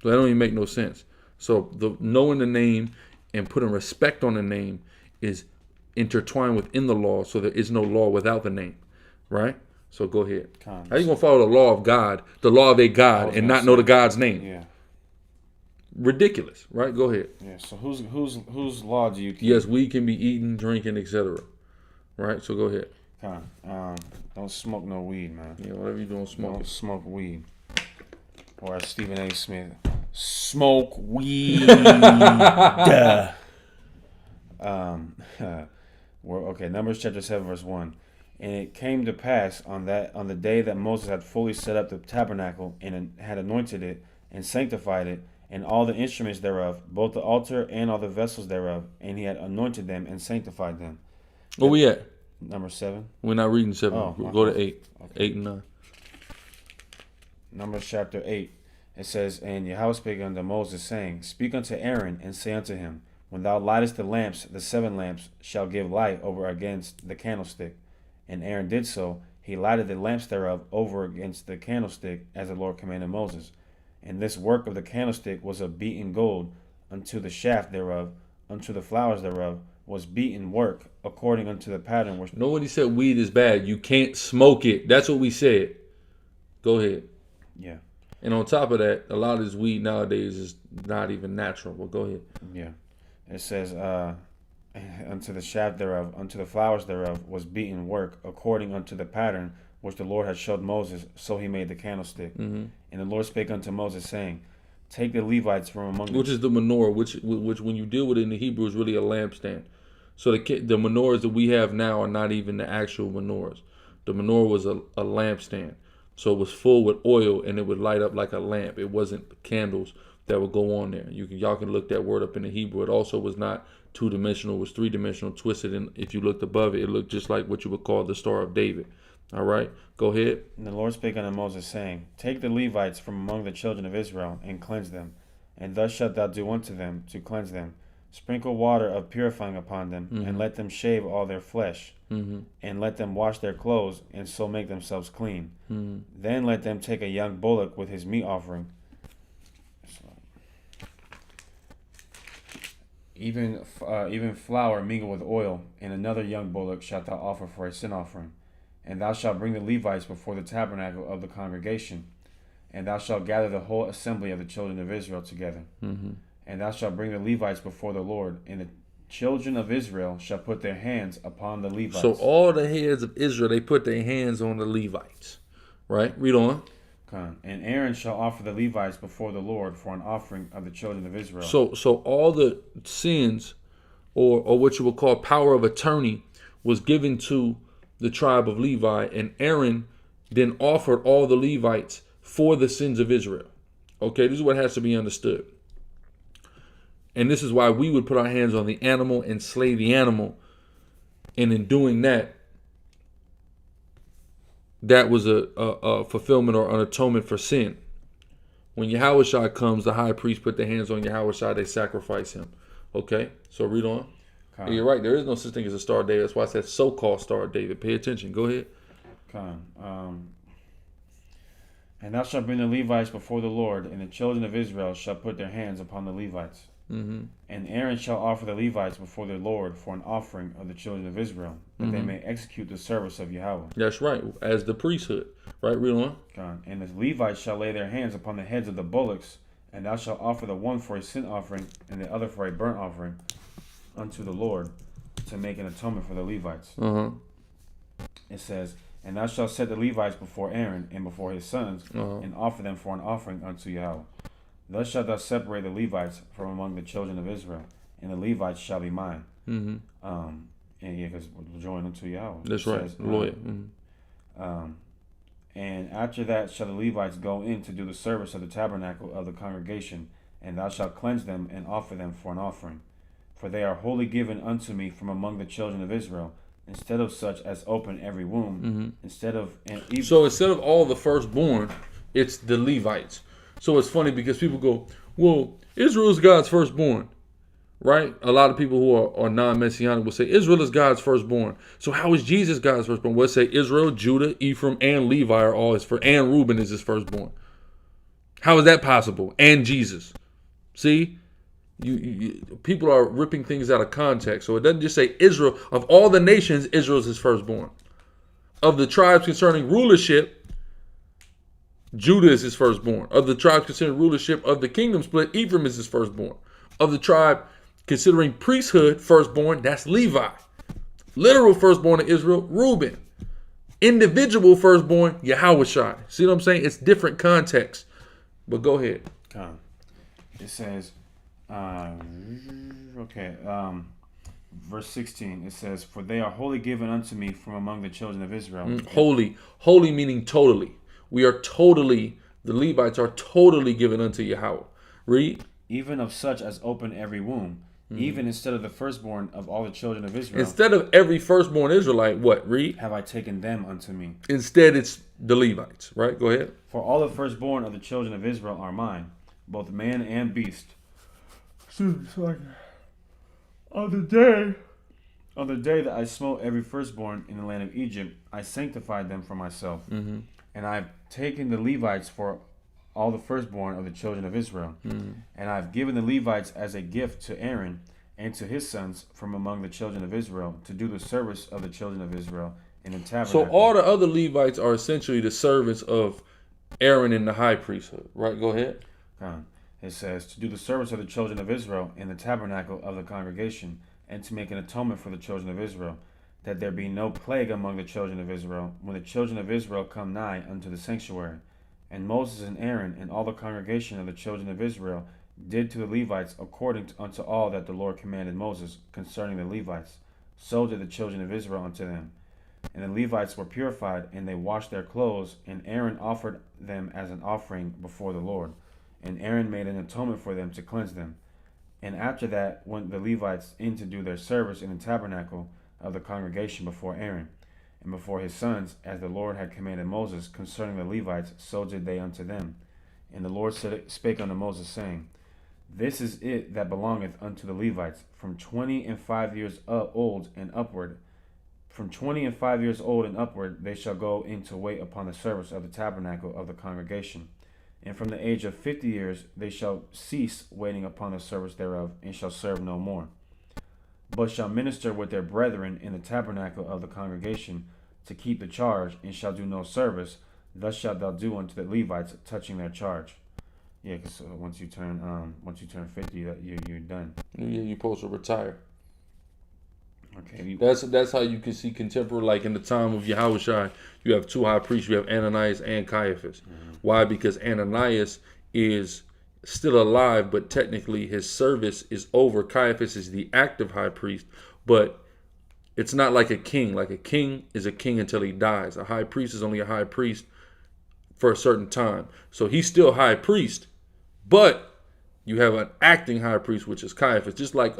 So that don't even make no sense. So the knowing the name and putting respect on the name is intertwined within the law, so there is no law without the name, right? So go ahead. How you gonna follow the law of God, the law of a God, and not know the God's name? Yeah. Ridiculous, right? Go ahead. Yeah. So whose law do you keep? Yes, weed can be eaten, drinking, etc. Right? So go ahead. Don't smoke no weed, man. Yeah, whatever you doing, smoke. Don't smoke weed. Or as Stephen A. Smith, smoke weed. Numbers chapter 7 verse 1. And it came to pass on the day that Moses had fully set up the tabernacle and had anointed it and sanctified it and all the instruments thereof, both the altar and all the vessels thereof, and he had anointed them and sanctified them. Where we at? Number 7. We're not reading 7. We'll go to 8. Okay. 8 and 9. Numbers chapter 8. It says, And Yahweh spake unto Moses, saying, Speak unto Aaron, and say unto him, When thou lightest the lamps, the 7 lamps shall give light over against the candlestick. And Aaron did so. He lighted the lamps thereof over against the candlestick, as the Lord commanded Moses. And this work of the candlestick was of beaten gold, unto the shaft thereof, unto the flowers thereof, was beaten work, according unto the pattern which... Nobody said weed is bad. You can't smoke it. That's what we said. Go ahead. Yeah. And on top of that, a lot of this weed nowadays is not even natural. Well, go ahead. Yeah. It says, unto the shaft thereof, unto the flowers thereof, was beaten work, according unto the pattern which the Lord had showed Moses, so he made the candlestick. And the Lord spake unto Moses, saying, Take the Levites from among which is the menorah, which when you deal with it in the Hebrew is really a lampstand. So the menorahs that we have now are not even the actual menorahs. The menorah was a lampstand. So it was full with oil and it would light up like a lamp. It wasn't candles that would go on there. Y'all can look that word up in the Hebrew. It also was not 2-dimensional. It was 3-dimensional, twisted. And if you looked above it, it looked just like what you would call the Star of David. All right, go ahead. And the Lord spake unto Moses, saying, Take the Levites from among the children of Israel, and cleanse them. And thus shalt thou do unto them to cleanse them. Sprinkle water of purifying upon them, and let them shave all their flesh, and let them wash their clothes, and so make themselves clean. Then let them take a young bullock with his meat offering. Even flour mingled with oil, and another young bullock shalt thou offer for a sin offering. And thou shalt bring the Levites before the tabernacle of the congregation, and thou shalt gather the whole assembly of the children of Israel together. And thou shalt bring the Levites before the Lord, and the children of Israel shall put their hands upon the Levites. So all the heads of Israel, they put their hands on the Levites. Right? Read on. And Aaron shall offer the Levites before the Lord for an offering of the children of Israel. So all the sins, or what you would call power of attorney, was given to the tribe of Levi, and Aaron then offered all the Levites for the sins of Israel. Okay, this is what has to be understood. And this is why we would put our hands on the animal and slay the animal. And in doing that, that was a fulfillment or an atonement for sin. When Yahushua comes, the high priest put their hands on Yahushua, they sacrifice him. Okay, so read on. Okay. You're right, there is no such thing as a Star of David. That's why I said so-called Star of David. Pay attention. Go ahead. And thou shalt bring the Levites before the Lord, and the children of Israel shall put their hands upon the Levites. And Aaron shall offer the Levites before the Lord for an offering of the children of Israel, that they may execute the service of Yahweh. That's right, as the priesthood. Right, read on. And the Levites shall lay their hands upon the heads of the bullocks, and thou shalt offer the one for a sin offering, and the other for a burnt offering unto the Lord, to make an atonement for the Levites. It says, and thou shalt set the Levites before Aaron and before his sons, and offer them for an offering unto Yahweh. Thus shalt thou separate the Levites from among the children of Israel, and the Levites shall be mine. And yeah, because we're joined unto Yahweh. That's right. Lawyer. And after that shall the Levites go in to do the service of the tabernacle of the congregation, and thou shalt cleanse them and offer them for an offering. For they are wholly given unto me from among the children of Israel, instead of such as open every womb, So instead of all the firstborn, it's the Levites. So it's funny because people go, well, Israel is God's firstborn, right? A lot of people who are non-messianic will say Israel is God's firstborn. So how is Jesus God's firstborn? We'll say Israel, Judah, Ephraim, and Levi are all his first, and Reuben is his firstborn. How is that possible? And Jesus. See? People are ripping things out of context. So it doesn't just say Israel. Of all the nations, Israel is his firstborn. Of the tribes concerning rulership, Judah is his firstborn. Of the tribes concerning rulership of the kingdom split, Ephraim is his firstborn. Of the tribe considering priesthood, firstborn, that's Levi. Literal firstborn of Israel, Reuben. Individual firstborn, Yahushua. See what I'm saying? It's different context. But go ahead. It says, verse 16, it says, for they are wholly given unto me from among the children of Israel. Holy meaning totally. We are totally, the Levites are totally given unto Yahweh. Read. Even of such as open every womb, even instead of the firstborn of all the children of Israel. Instead of every firstborn Israelite, what? Read. Have I taken them unto me. Instead, it's the Levites, right? Go ahead. For all the firstborn of the children of Israel are mine, both man and beast. On the day that I smote every firstborn in the land of Egypt, I sanctified them for myself. And I have taken the Levites for all the firstborn of the children of Israel. And I have given the Levites as a gift to Aaron and to his sons from among the children of Israel to do the service of the children of Israel in the tabernacle. So all the other Levites are essentially the servants of Aaron in the high priesthood, right? Go ahead. It says, to do the service of the children of Israel in the tabernacle of the congregation, and to make an atonement for the children of Israel, that there be no plague among the children of Israel, when the children of Israel come nigh unto the sanctuary. And Moses and Aaron and all the congregation of the children of Israel did to the Levites according unto all that the Lord commanded Moses concerning the Levites. So did the children of Israel unto them. And the Levites were purified, and they washed their clothes, and Aaron offered them as an offering before the Lord. And Aaron made an atonement for them to cleanse them. And after that went the Levites in to do their service in the tabernacle of the congregation before Aaron, and before his sons, as the Lord had commanded Moses concerning the Levites, so did they unto them. And the Lord spake unto Moses, saying, This is it that belongeth unto the Levites, from 25 years old and upward. From 25 years old and upward they shall go in to wait upon the service of the tabernacle of the congregation. And from the age of 50 years they shall cease waiting upon the service thereof, and shall serve no more, but shall minister with their brethren in the tabernacle of the congregation to keep the charge, and shall do no service. Thus shalt thou do unto the Levites touching their charge. Yeah, because once you turn 50, that you're done. Yeah, you're supposed to retire. Okay. That's how you can see contemporary, like in the time of Yahushua, you have two high priests. You have Ananias and Caiaphas. Why? Because Ananias is still alive, but technically his service is over. Caiaphas is the active high priest, but it's not like a king. Like a king is a king until he dies. A high priest is only a high priest for a certain time. So he's still high priest, but you have an acting high priest, which is Caiaphas. Just like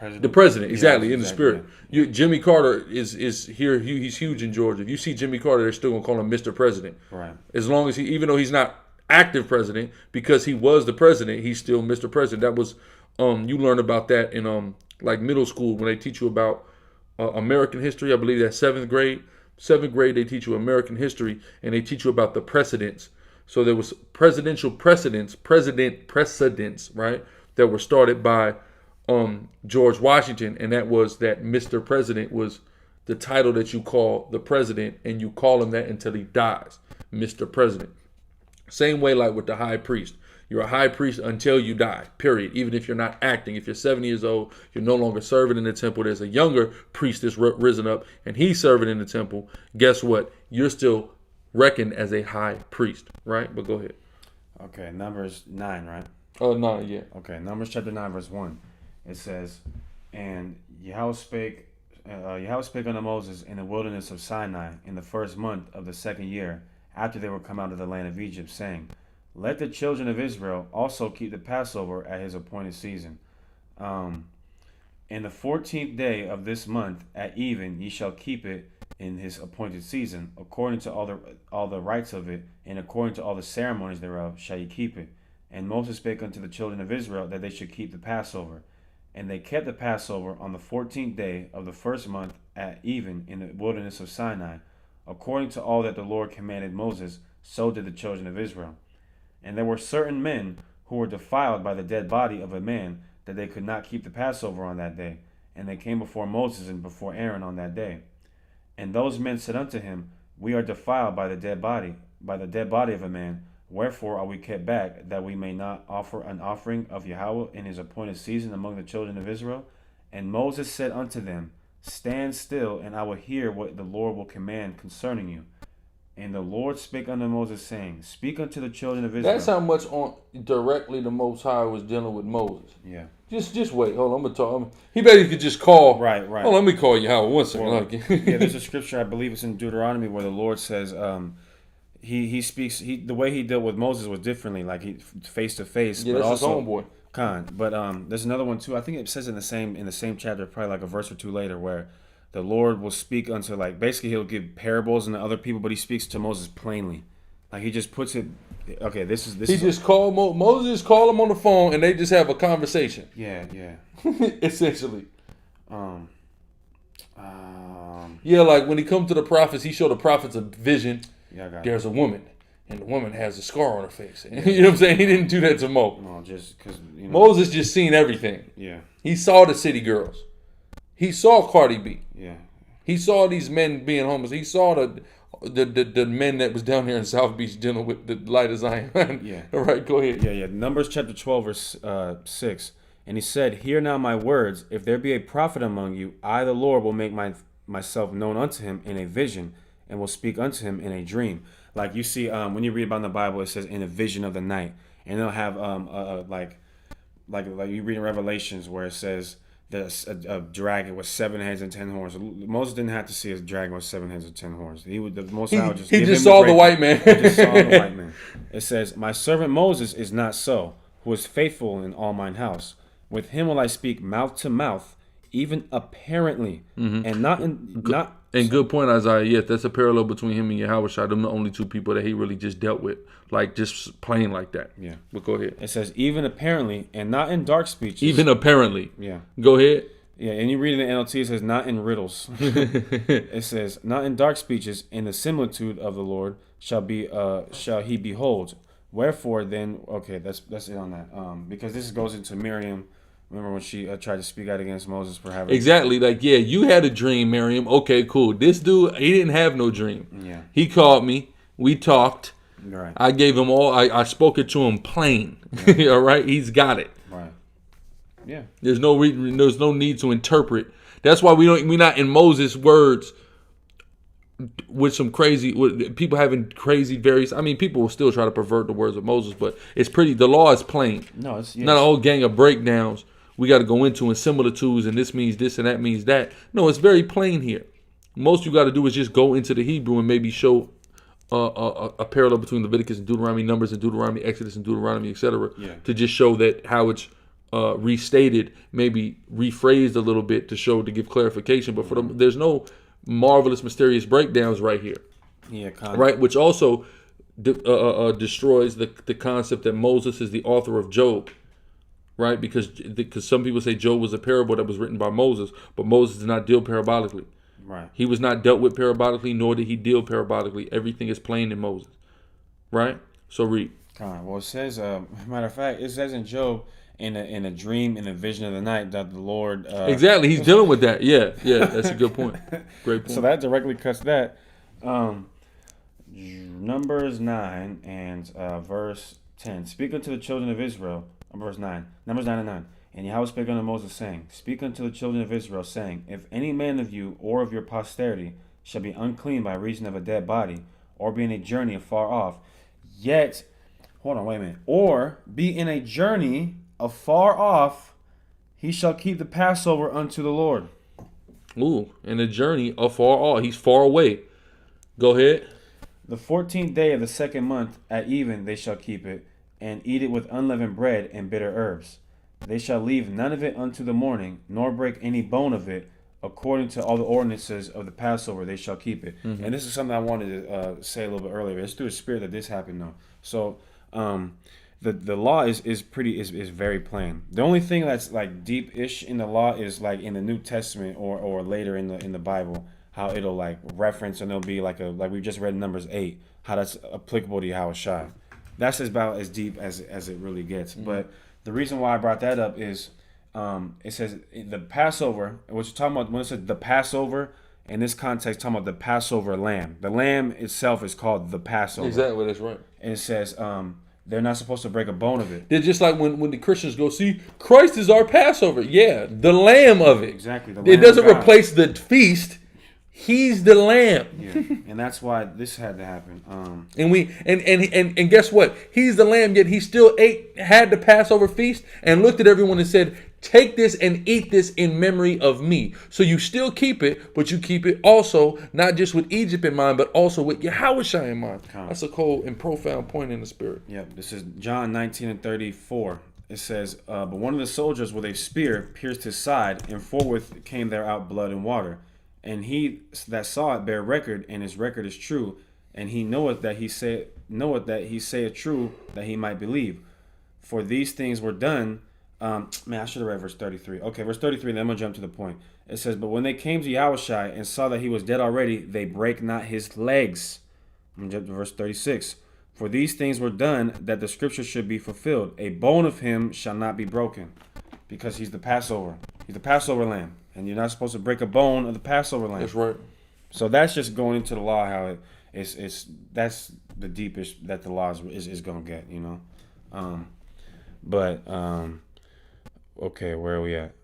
president. The president, exactly, Yeah, in the spirit. Jimmy Carter is here. He's huge in Georgia. If you see Jimmy Carter, they're still gonna call him Mr. President. Right. As long as even though he's not active president, because he was the president, he's still Mr. President. That was you learn about that in like middle school when they teach you about American history. I believe that's seventh grade. Seventh grade, they teach you American history, and they teach you about the precedents. So there was president precedents, right, that were started by George Washington, and that was that Mr. President was the title that you call the president, and you call him that until he dies, Mr. President. Same way like with the high priest. You're a high priest until you die, period. Even if you're not acting. If you're 70 years old, you're no longer serving in the temple. There's a younger priest that's risen up, and he's serving in the temple. Guess what? You're still reckoned as a high priest, right? But go ahead. Okay, Numbers 9, right? Oh, no, yeah. Okay, Numbers chapter 9, verse 1. It says, and Yahweh spake unto Moses in the wilderness of Sinai in the first month of the second year, after they were come out of the land of Egypt, saying, let the children of Israel also keep the Passover at his appointed season. In the 14th day of this month at even ye shall keep it in his appointed season, according to all the rites of it, and according to all the ceremonies thereof shall ye keep it. And Moses spake unto the children of Israel that they should keep the Passover. And they kept the Passover on the 14th day of the first month at even in the wilderness of Sinai, according to all that the Lord commanded Moses, so did the children of Israel. And there were certain men who were defiled by the dead body of a man, that they could not keep the Passover on that day. And they came before Moses and before Aaron on that day. And those men said unto him, we are defiled by the dead body of a man. Wherefore are we kept back, that we may not offer an offering of Yahweh in his appointed season among the children of Israel? And Moses said unto them, stand still, and I will hear what the Lord will command concerning you. And the Lord spake unto Moses, saying, speak unto the children of Israel. That's how much directly the Most High was dealing with Moses. Yeah. Just wait. Hold on, I'm going to talk. He basically could just call. Right. Hold on, let me call you, Howard. One second. Well, yeah, there's a scripture, I believe it's in Deuteronomy, where the Lord says, he speaks, the way he dealt with Moses was differently, like he face to face. Yeah, but that's also, his homeboy. But there's another one too. I think it says in the same chapter, probably like a verse or two later, where the Lord will speak unto, like, basically he'll give parables to other people, but he speaks to Moses plainly. Like he just puts it, okay, this is. He just called Moses, call him on the phone, and they just have a conversation. Yeah. Essentially. Yeah, like when he comes to the prophets, he showed the prophets a vision. Yeah, there's a woman, and the woman has a scar on her face. You know what I'm saying? He didn't do that to Mo. No, just because, Moses just seen everything. Yeah. He saw the city girls. He saw Cardi B. Yeah. He saw these men being homeless. He saw the men that was down here in South Beach dealing with the light of Zion. Yeah. All right, go ahead. Yeah. Numbers chapter 12, verse 6. And he said, hear now my words. If there be a prophet among you, I, the Lord, will make myself known unto him in a vision, and will speak unto him in a dream. Like you see, when you read about in the Bible, it says in a vision of the night. And they'll have like you read in Revelations where it says there's a dragon with 7 heads and 10 horns. Moses didn't have to see a dragon with 7 heads and 10 horns. He just saw the white man. He just saw the white man. It says, my servant Moses is not so, who is faithful in all mine house. With him will I speak mouth to mouth, even apparently, and not. And good point, Isaiah. Yes, that's a parallel between him and Yahweh Shai. Them the only two people that he really just dealt with, like just plain like that. Yeah. But go ahead. It says even apparently, and not in dark speeches. Even apparently. Yeah. Go ahead. Yeah, and you read in the NLT, it says not in riddles. It says not in dark speeches. In the similitude of the Lord shall he behold. Wherefore then? Okay, that's it on that. Because this goes into Miriam. Remember when she tried to speak out against Moses for having... Exactly. Like, yeah, you had a dream, Miriam. Okay, cool. This dude, he didn't have no dream. Yeah. He called me. We talked. Right. I gave him all... I spoke it to him plain. Yeah. All right? He's got it. Right. Yeah. There's no need to interpret. That's why we're not in Moses' words with people having crazy various... I mean, people will still try to pervert the words of Moses, but the law is plain. No, it's... Yes. Not a whole gang of breakdowns we got to go into and similitudes and this means this and that means that. No, it's very plain here. Most you got to do is just go into the Hebrew and maybe show a parallel between Leviticus and Deuteronomy, Numbers and Deuteronomy, Exodus and Deuteronomy, etc. Yeah. To just show that how it's restated, maybe rephrased a little bit to give clarification. But there's no marvelous, mysterious breakdowns right here. Yeah, right, which also destroys the concept that Moses is the author of Job, right? Because some people say Job was a parable that was written by Moses, but Moses did not deal parabolically. Right. He was not dealt with parabolically, nor did he deal parabolically. Everything is plain in Moses, right? So read. Well, it says, matter of fact, it says in Job, in a dream, in a vision of the night, that the Lord. Exactly, he's dealing with that. Yeah, that's a good point. Great point. So that directly cuts that. Numbers 9 and verse 10. Speak unto the children of Israel. Verse 9. Numbers 9 and 9. And Yahweh spake unto Moses, saying, Speak unto the children of Israel, saying, If any man of you or of your posterity shall be unclean by reason of a dead body, or be in a journey afar off, yet, hold on, wait a minute, or be in a journey afar off, he shall keep the Passover unto the Lord. Ooh, in a journey afar off. He's far away. Go ahead. The 14th day of the second month at even they shall keep it, and eat it with unleavened bread and bitter herbs. They shall leave none of it unto the morning, nor break any bone of it. According to all the ordinances of the Passover, they shall keep it. Mm-hmm. And this is something I wanted to say a little bit earlier. It's through the Spirit that this happened, though. So, the law is very plain. The only thing that's like deep-ish in the law is like in the New Testament or later in the Bible, how it'll like reference, and it'll be like we just read in Numbers 8, how that's applicable to Yahushua. That's about as deep as it really gets. Mm-hmm. But the reason why I brought that up is it says the Passover, what you're talking about when it says the Passover, in this context, talking about the Passover lamb. The lamb itself is called the Passover. Exactly, that's right. And it says they're not supposed to break a bone of it. They're just like when the Christians go, see, Christ is our Passover. Yeah, the lamb of it. Exactly. The lamb it doesn't replace the feast. He's the lamb. Yeah, and that's why this had to happen. And guess what? He's the lamb, yet he still had the Passover feast and looked at everyone and said, take this and eat this in memory of me. So you still keep it, but you keep it also not just with Egypt in mind, but also with Yahushua in mind. That's a cold and profound point in the spirit. Yep. This is John 19:34. It says, but one of the soldiers with a spear pierced his side, and forthwith came there out blood and water. And he that saw it bear record, and his record is true, and he knoweth that he saith true, that he might believe. For these things were done. I should have read verse 33. Okay, verse 33, then I'm going to jump to the point. It says, but when they came to Yahushua and saw that he was dead already, they brake not his legs. I'm going to jump to verse 36. For these things were done, that the scripture should be fulfilled. A bone of him shall not be broken, because he's the Passover. He's the Passover lamb. And you're not supposed to break a bone of the Passover lamb. That's right. So that's just going into the law, how that's the deepest that the law is going to get, you know. Okay, where are we at?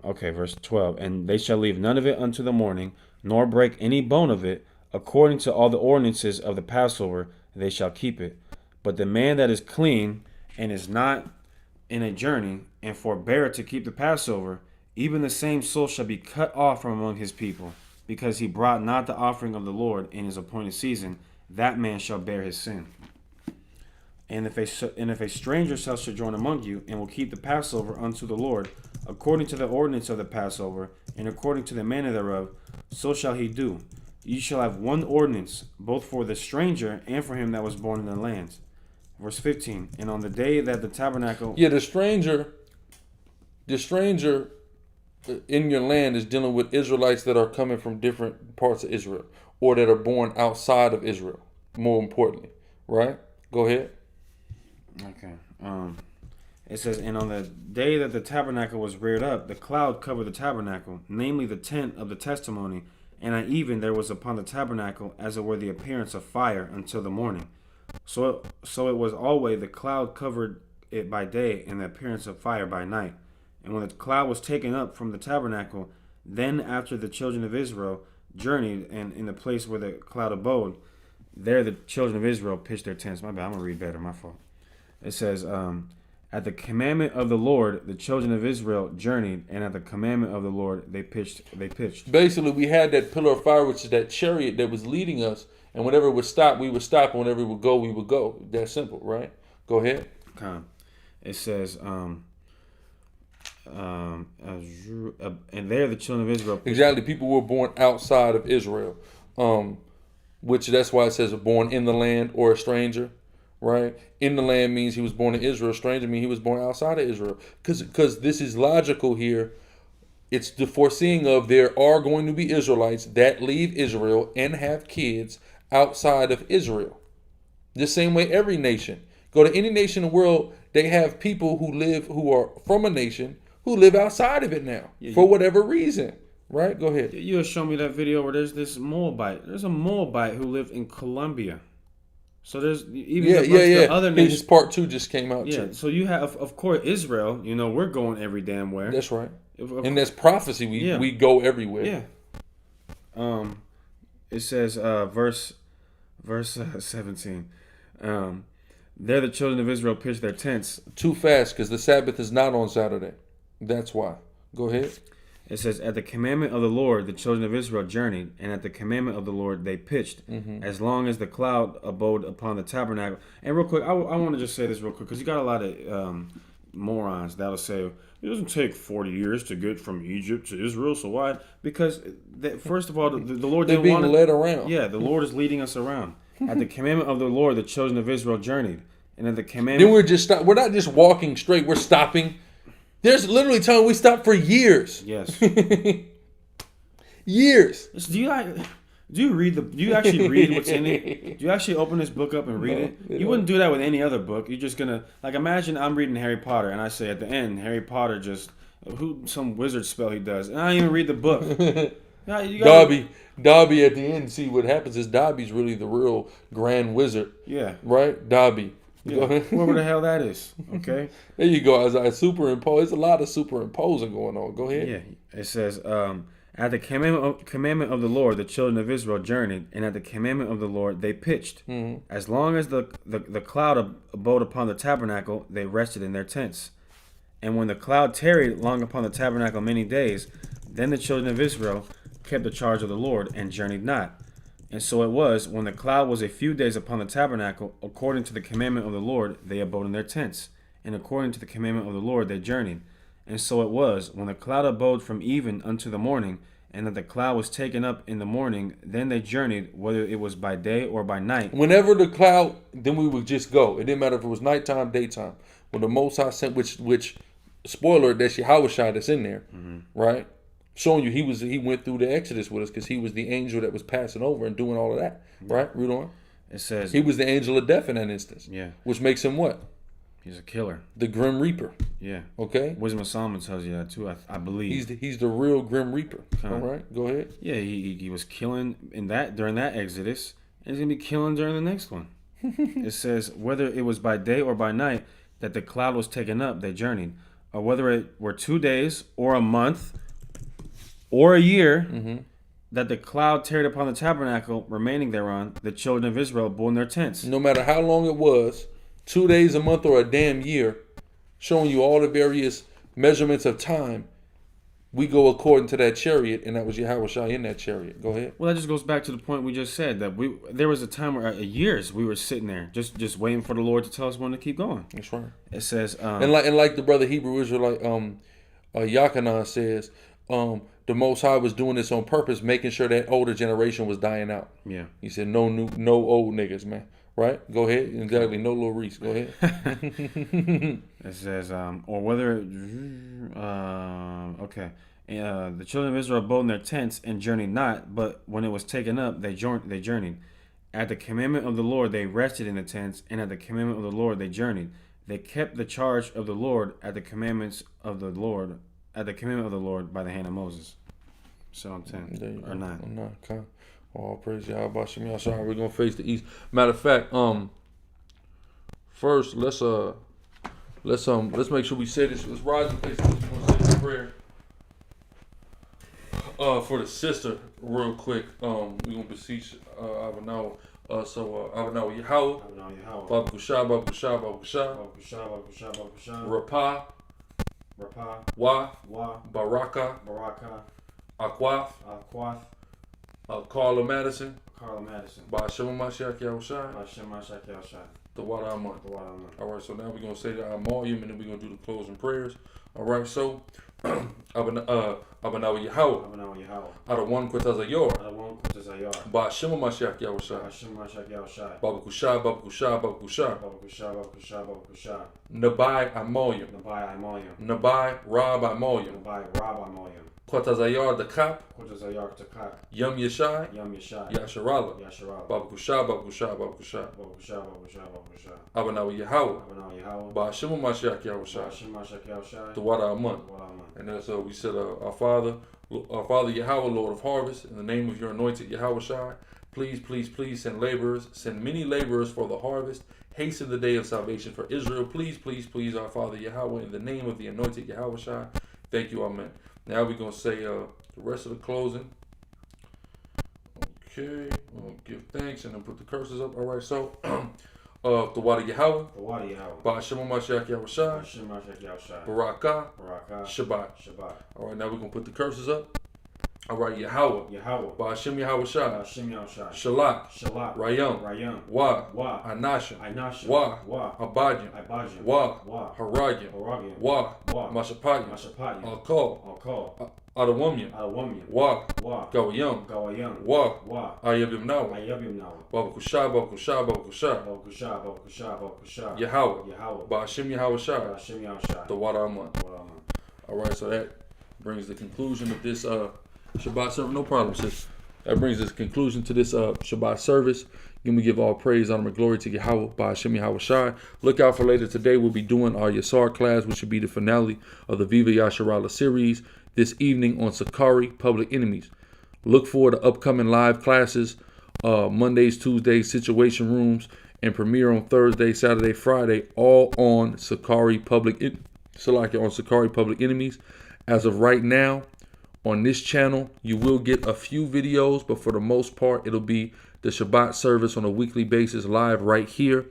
Okay, verse 12. And they shall leave none of it unto the morning, nor break any bone of it. According to all the ordinances of the Passover, they shall keep it. But the man that is clean and is not in a journey, and forbeareth to keep the Passover, even the same soul shall be cut off from among his people, because he brought not the offering of the Lord in his appointed season. That man shall bear his sin. And if a stranger shall sojourn among you, and will keep the Passover unto the Lord, according to the ordinance of the Passover, and according to the manner thereof, so shall he do. You shall have one ordinance, both for the stranger and for him that was born in the land. Verse 15. And on the day that the tabernacle... Yeah, the stranger in your land is dealing with Israelites that are coming from different parts of Israel, or that are born outside of Israel, more importantly. Right? Go ahead. Okay. It says, and on the day that the tabernacle was reared up, the cloud covered the tabernacle, namely the tent of the testimony, and at even there was upon the tabernacle as it were the appearance of fire until the morning. So it was always the cloud covered it by day, and the appearance of fire by night. And when the cloud was taken up from the tabernacle, then after the children of Israel journeyed, and in the place where the cloud abode, there the children of Israel pitched their tents. My bad, I'm going to read better, my fault. It says, at the commandment of the Lord, the children of Israel journeyed, and at the commandment of the Lord, they pitched. Basically, we had that pillar of fire, which is that chariot that was leading us, and whenever it would stop, we would stop, and whenever it would go, we would go. That's simple, right? Go ahead. It says, and there the children of Israel. Exactly. People were born outside of Israel, which that's why it says born in the land or a stranger, right? In the land means he was born in Israel. Stranger means he was born outside of Israel. Because this is logical here. It's the foreseeing of there are going to be Israelites that leave Israel and have kids outside of Israel. The same way every nation. Go to any nation in the world, they have people who are from a nation who live outside of it now for whatever reason. Right? Go ahead. You had shown me that video where there's this Moabite. There's a Moabite who lived in Colombia. So there's even the other nations. His part 2 just came out. Yeah. Too. So you have, of course, Israel. You know, we're going every damn where. That's right. And that's prophecy. We go everywhere. Yeah. It says verse 17. There the children of Israel pitched their tents. Too fast because the Sabbath is not on Saturday. That's why. Go ahead. It says, at the commandment of the Lord, the children of Israel journeyed, and at the commandment of the Lord, they pitched, as long as the cloud abode upon the tabernacle. And real quick, I want to just say this real quick, because you got a lot of morons that'll say, it doesn't take 40 years to get from Egypt to Israel, so why? Because, first of all, the Lord They're being led around. Yeah, the Lord is leading us around. At the commandment of the Lord, the children of Israel journeyed, and at the commandment... Then we're not just walking straight, we're stopping. There's literally time we stopped for years. Yes. Years. Do you actually read what's in it? Do you actually open this book up and read it? You wouldn't do that with any other book. You're just gonna, like, imagine I'm reading Harry Potter and I say at the end, Harry Potter just some wizard spell he does, and I don't even read the book. Dobby at the end. See what happens is Dobby's really the real grand wizard. Yeah. Right, Dobby. Yeah. Whatever the hell that is. Okay. There you go. As I superimpose, there's a lot of superimposing going on. Go ahead. Yeah. It says, at the commandment of the Lord, the children of Israel journeyed, and at the commandment of the Lord, they pitched. As long as the cloud abode upon the tabernacle, they rested in their tents. And when the cloud tarried long upon the tabernacle many days, then the children of Israel kept the charge of the Lord and journeyed not. And so it was, when the cloud was a few days upon the tabernacle, according to the commandment of the Lord, they abode in their tents. And according to the commandment of the Lord, they journeyed. And so it was, when the cloud abode from even unto the morning, and that the cloud was taken up in the morning, then they journeyed, whether it was by day or by night. Whenever the cloud, then we would just go. It didn't matter if it was nighttime, daytime. When the Most High sent, which spoiler, that's Yahushua that's in there, right? Showing you he went through the Exodus with us because he was the angel that was passing over and doing all of that, right? Read on. It says he was the angel of death in that instance. Yeah. Which makes him what? He's a killer. The Grim Reaper. Yeah. Okay. Wisdom of Solomon tells you that too. I believe he's the real Grim Reaper. All right. Go ahead. Yeah. He was killing during that Exodus, and he's gonna be killing during the next one. It says whether it was by day or by night that the cloud was taken up, they journeyed, or whether it were 2 days or a month or a year, that the cloud tarried upon the tabernacle, remaining thereon, the children of Israel abode in their tents. No matter how long it was, 2 days, a month, or a damn year, showing you all the various measurements of time, we go according to that chariot, and that was Yahushua in that chariot. Go ahead. Well, that just goes back to the point we just said, that there was a time where years we were sitting there just waiting for the Lord to tell us when to keep going. That's right. It says, and like the brother Hebrew Israelite Yachanan says, the Most High was doing this on purpose, making sure that older generation was dying out. Yeah. He said, no old niggas, man. Right? Go ahead. Exactly. No Lil Reese. Go ahead. It says, or whether, okay. The children of Israel abode in their tents and journeyed not, but when it was taken up, they journeyed. At the commandment of the Lord, they rested in the tents, and at the commandment of the Lord, they journeyed. They kept the charge of the Lord at the commandments of the Lord, by the hand of Moses. Psalm 10 or 9. Okay. All praise Yahweh Shem Yashar. We're gonna face the east. Matter of fact, first let's make sure we say this. Let's rise and face this. We're gonna say this prayer. For the sister, real quick. We're gonna beseech Abanaw. Abanaw Yahweh. Babu Kusha, Babu Kusha, Babu Kusha. Rapah. Wa. Baraka. Akwaf. Carla Madison. Carla Madison. Ba'ashem Mashiach Yahushua. Hashem Mashiach Yahushua. The water Aman. The water Aman. All right, so now we're going to say the volume and then we're going to do the closing prayers. All right, so Abanawa Yahweh. Abanawa Yahweh. Adawan Kwatazayor. Adawan Kwatazayar. Ba'ashem Mashiach Yahushua. Hashem Mashiach Yahushua. Babakusha, Babakusha, Babakusha. Babakusha, Babakusha, Babakusha. Nabai Amoyim. Nabai Amoyim. Nabai Rab Amoyim. Nabai Rab Amoyim. Kwatazayar the Kap. Kwatazayar the Kap. Yum Yeshai. Yum Yeshai. Yasharahla. Yasharahla. Babakusha, Babakusha, Babakusha. Babakusha, Babakusha, Babakusha. Abanawa Yahweh. Abanawa Yahweh. Ba'ashem Mashiach Yahushua. Hashem Mashiach Yahushua. The water Aman. The water Aman. And that's we said, our Father Yahweh, Lord of harvest, in the name of your anointed Yahweh Shai, please, please, please send laborers, send many laborers for the harvest, hasten the day of salvation for Israel. Please, please, please, our Father Yahweh, in the name of the anointed Yahweh Shai. Thank you, Amen. Now we're going to say the rest of the closing. Okay, we'll give thanks and then put the curses up. All right, so the water Yahweh. The water Yahweh. Ba'ashem Mashiach Yahushua. Hashem Mashiach Yahushua. Barakah. Barakah. Shabbat. Shabbat. All right, now we're going to put the curses up. All right, Yahweh. Yahweh. Ba'ashem Yahushua. Hashem Yahushua. Shalak. Shalak. Rayam. Rayam. Wa. Wa. Anashim. Anashim. Wa. Wa. Abajim. Abajim. Wa. Wa. Haragim. Haragim. Wa. Wa. Mashapayim. Mashapayim. Alkol. Alkol. Adawamyam. Adawamyam. Wa. Wa. Gawayam. Gawayam. Wa. Wa. Ayabim Nawa. Ayabim Nawa. Babakusha. Babakusha. Babakusha. Babakusha. Babakusha. Babakusha. Yahweh. Yahweh. Ba'ashem Yahushua. Hashem Yahushua. The water Aman. The water Aman. All right, so that brings the conclusion of this Shabbat service. No problem, sis. That brings us conclusion to this Shabbat service. Then we give all praise, honor, and glory to Yahweh, Ba'ashem Yahweh Shai. Look out for later today. We'll be doing our Yasar class, which will be the finale of the Viva YASHARAHLA series this evening on Sicarii, Public Enemies. Look forward to upcoming live classes, Mondays, Tuesdays, Situation Rooms, and premiere on Thursday, Saturday, Friday, all on Sicarii Public Enemies. As of right now, on this channel, you will get a few videos, but for the most part, it'll be the Shabbat service on a weekly basis live right here.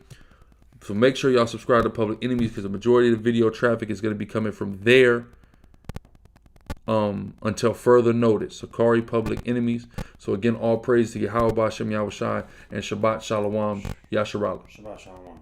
So make sure y'all subscribe to Public Enemies because the majority of the video traffic is going to be coming from there until further notice. Sicarii Public Enemies. So again, all praise to Yahweh Ba'ashem Yahushua and Shabbat Shalom Yasharahla. Shabbat Shalom.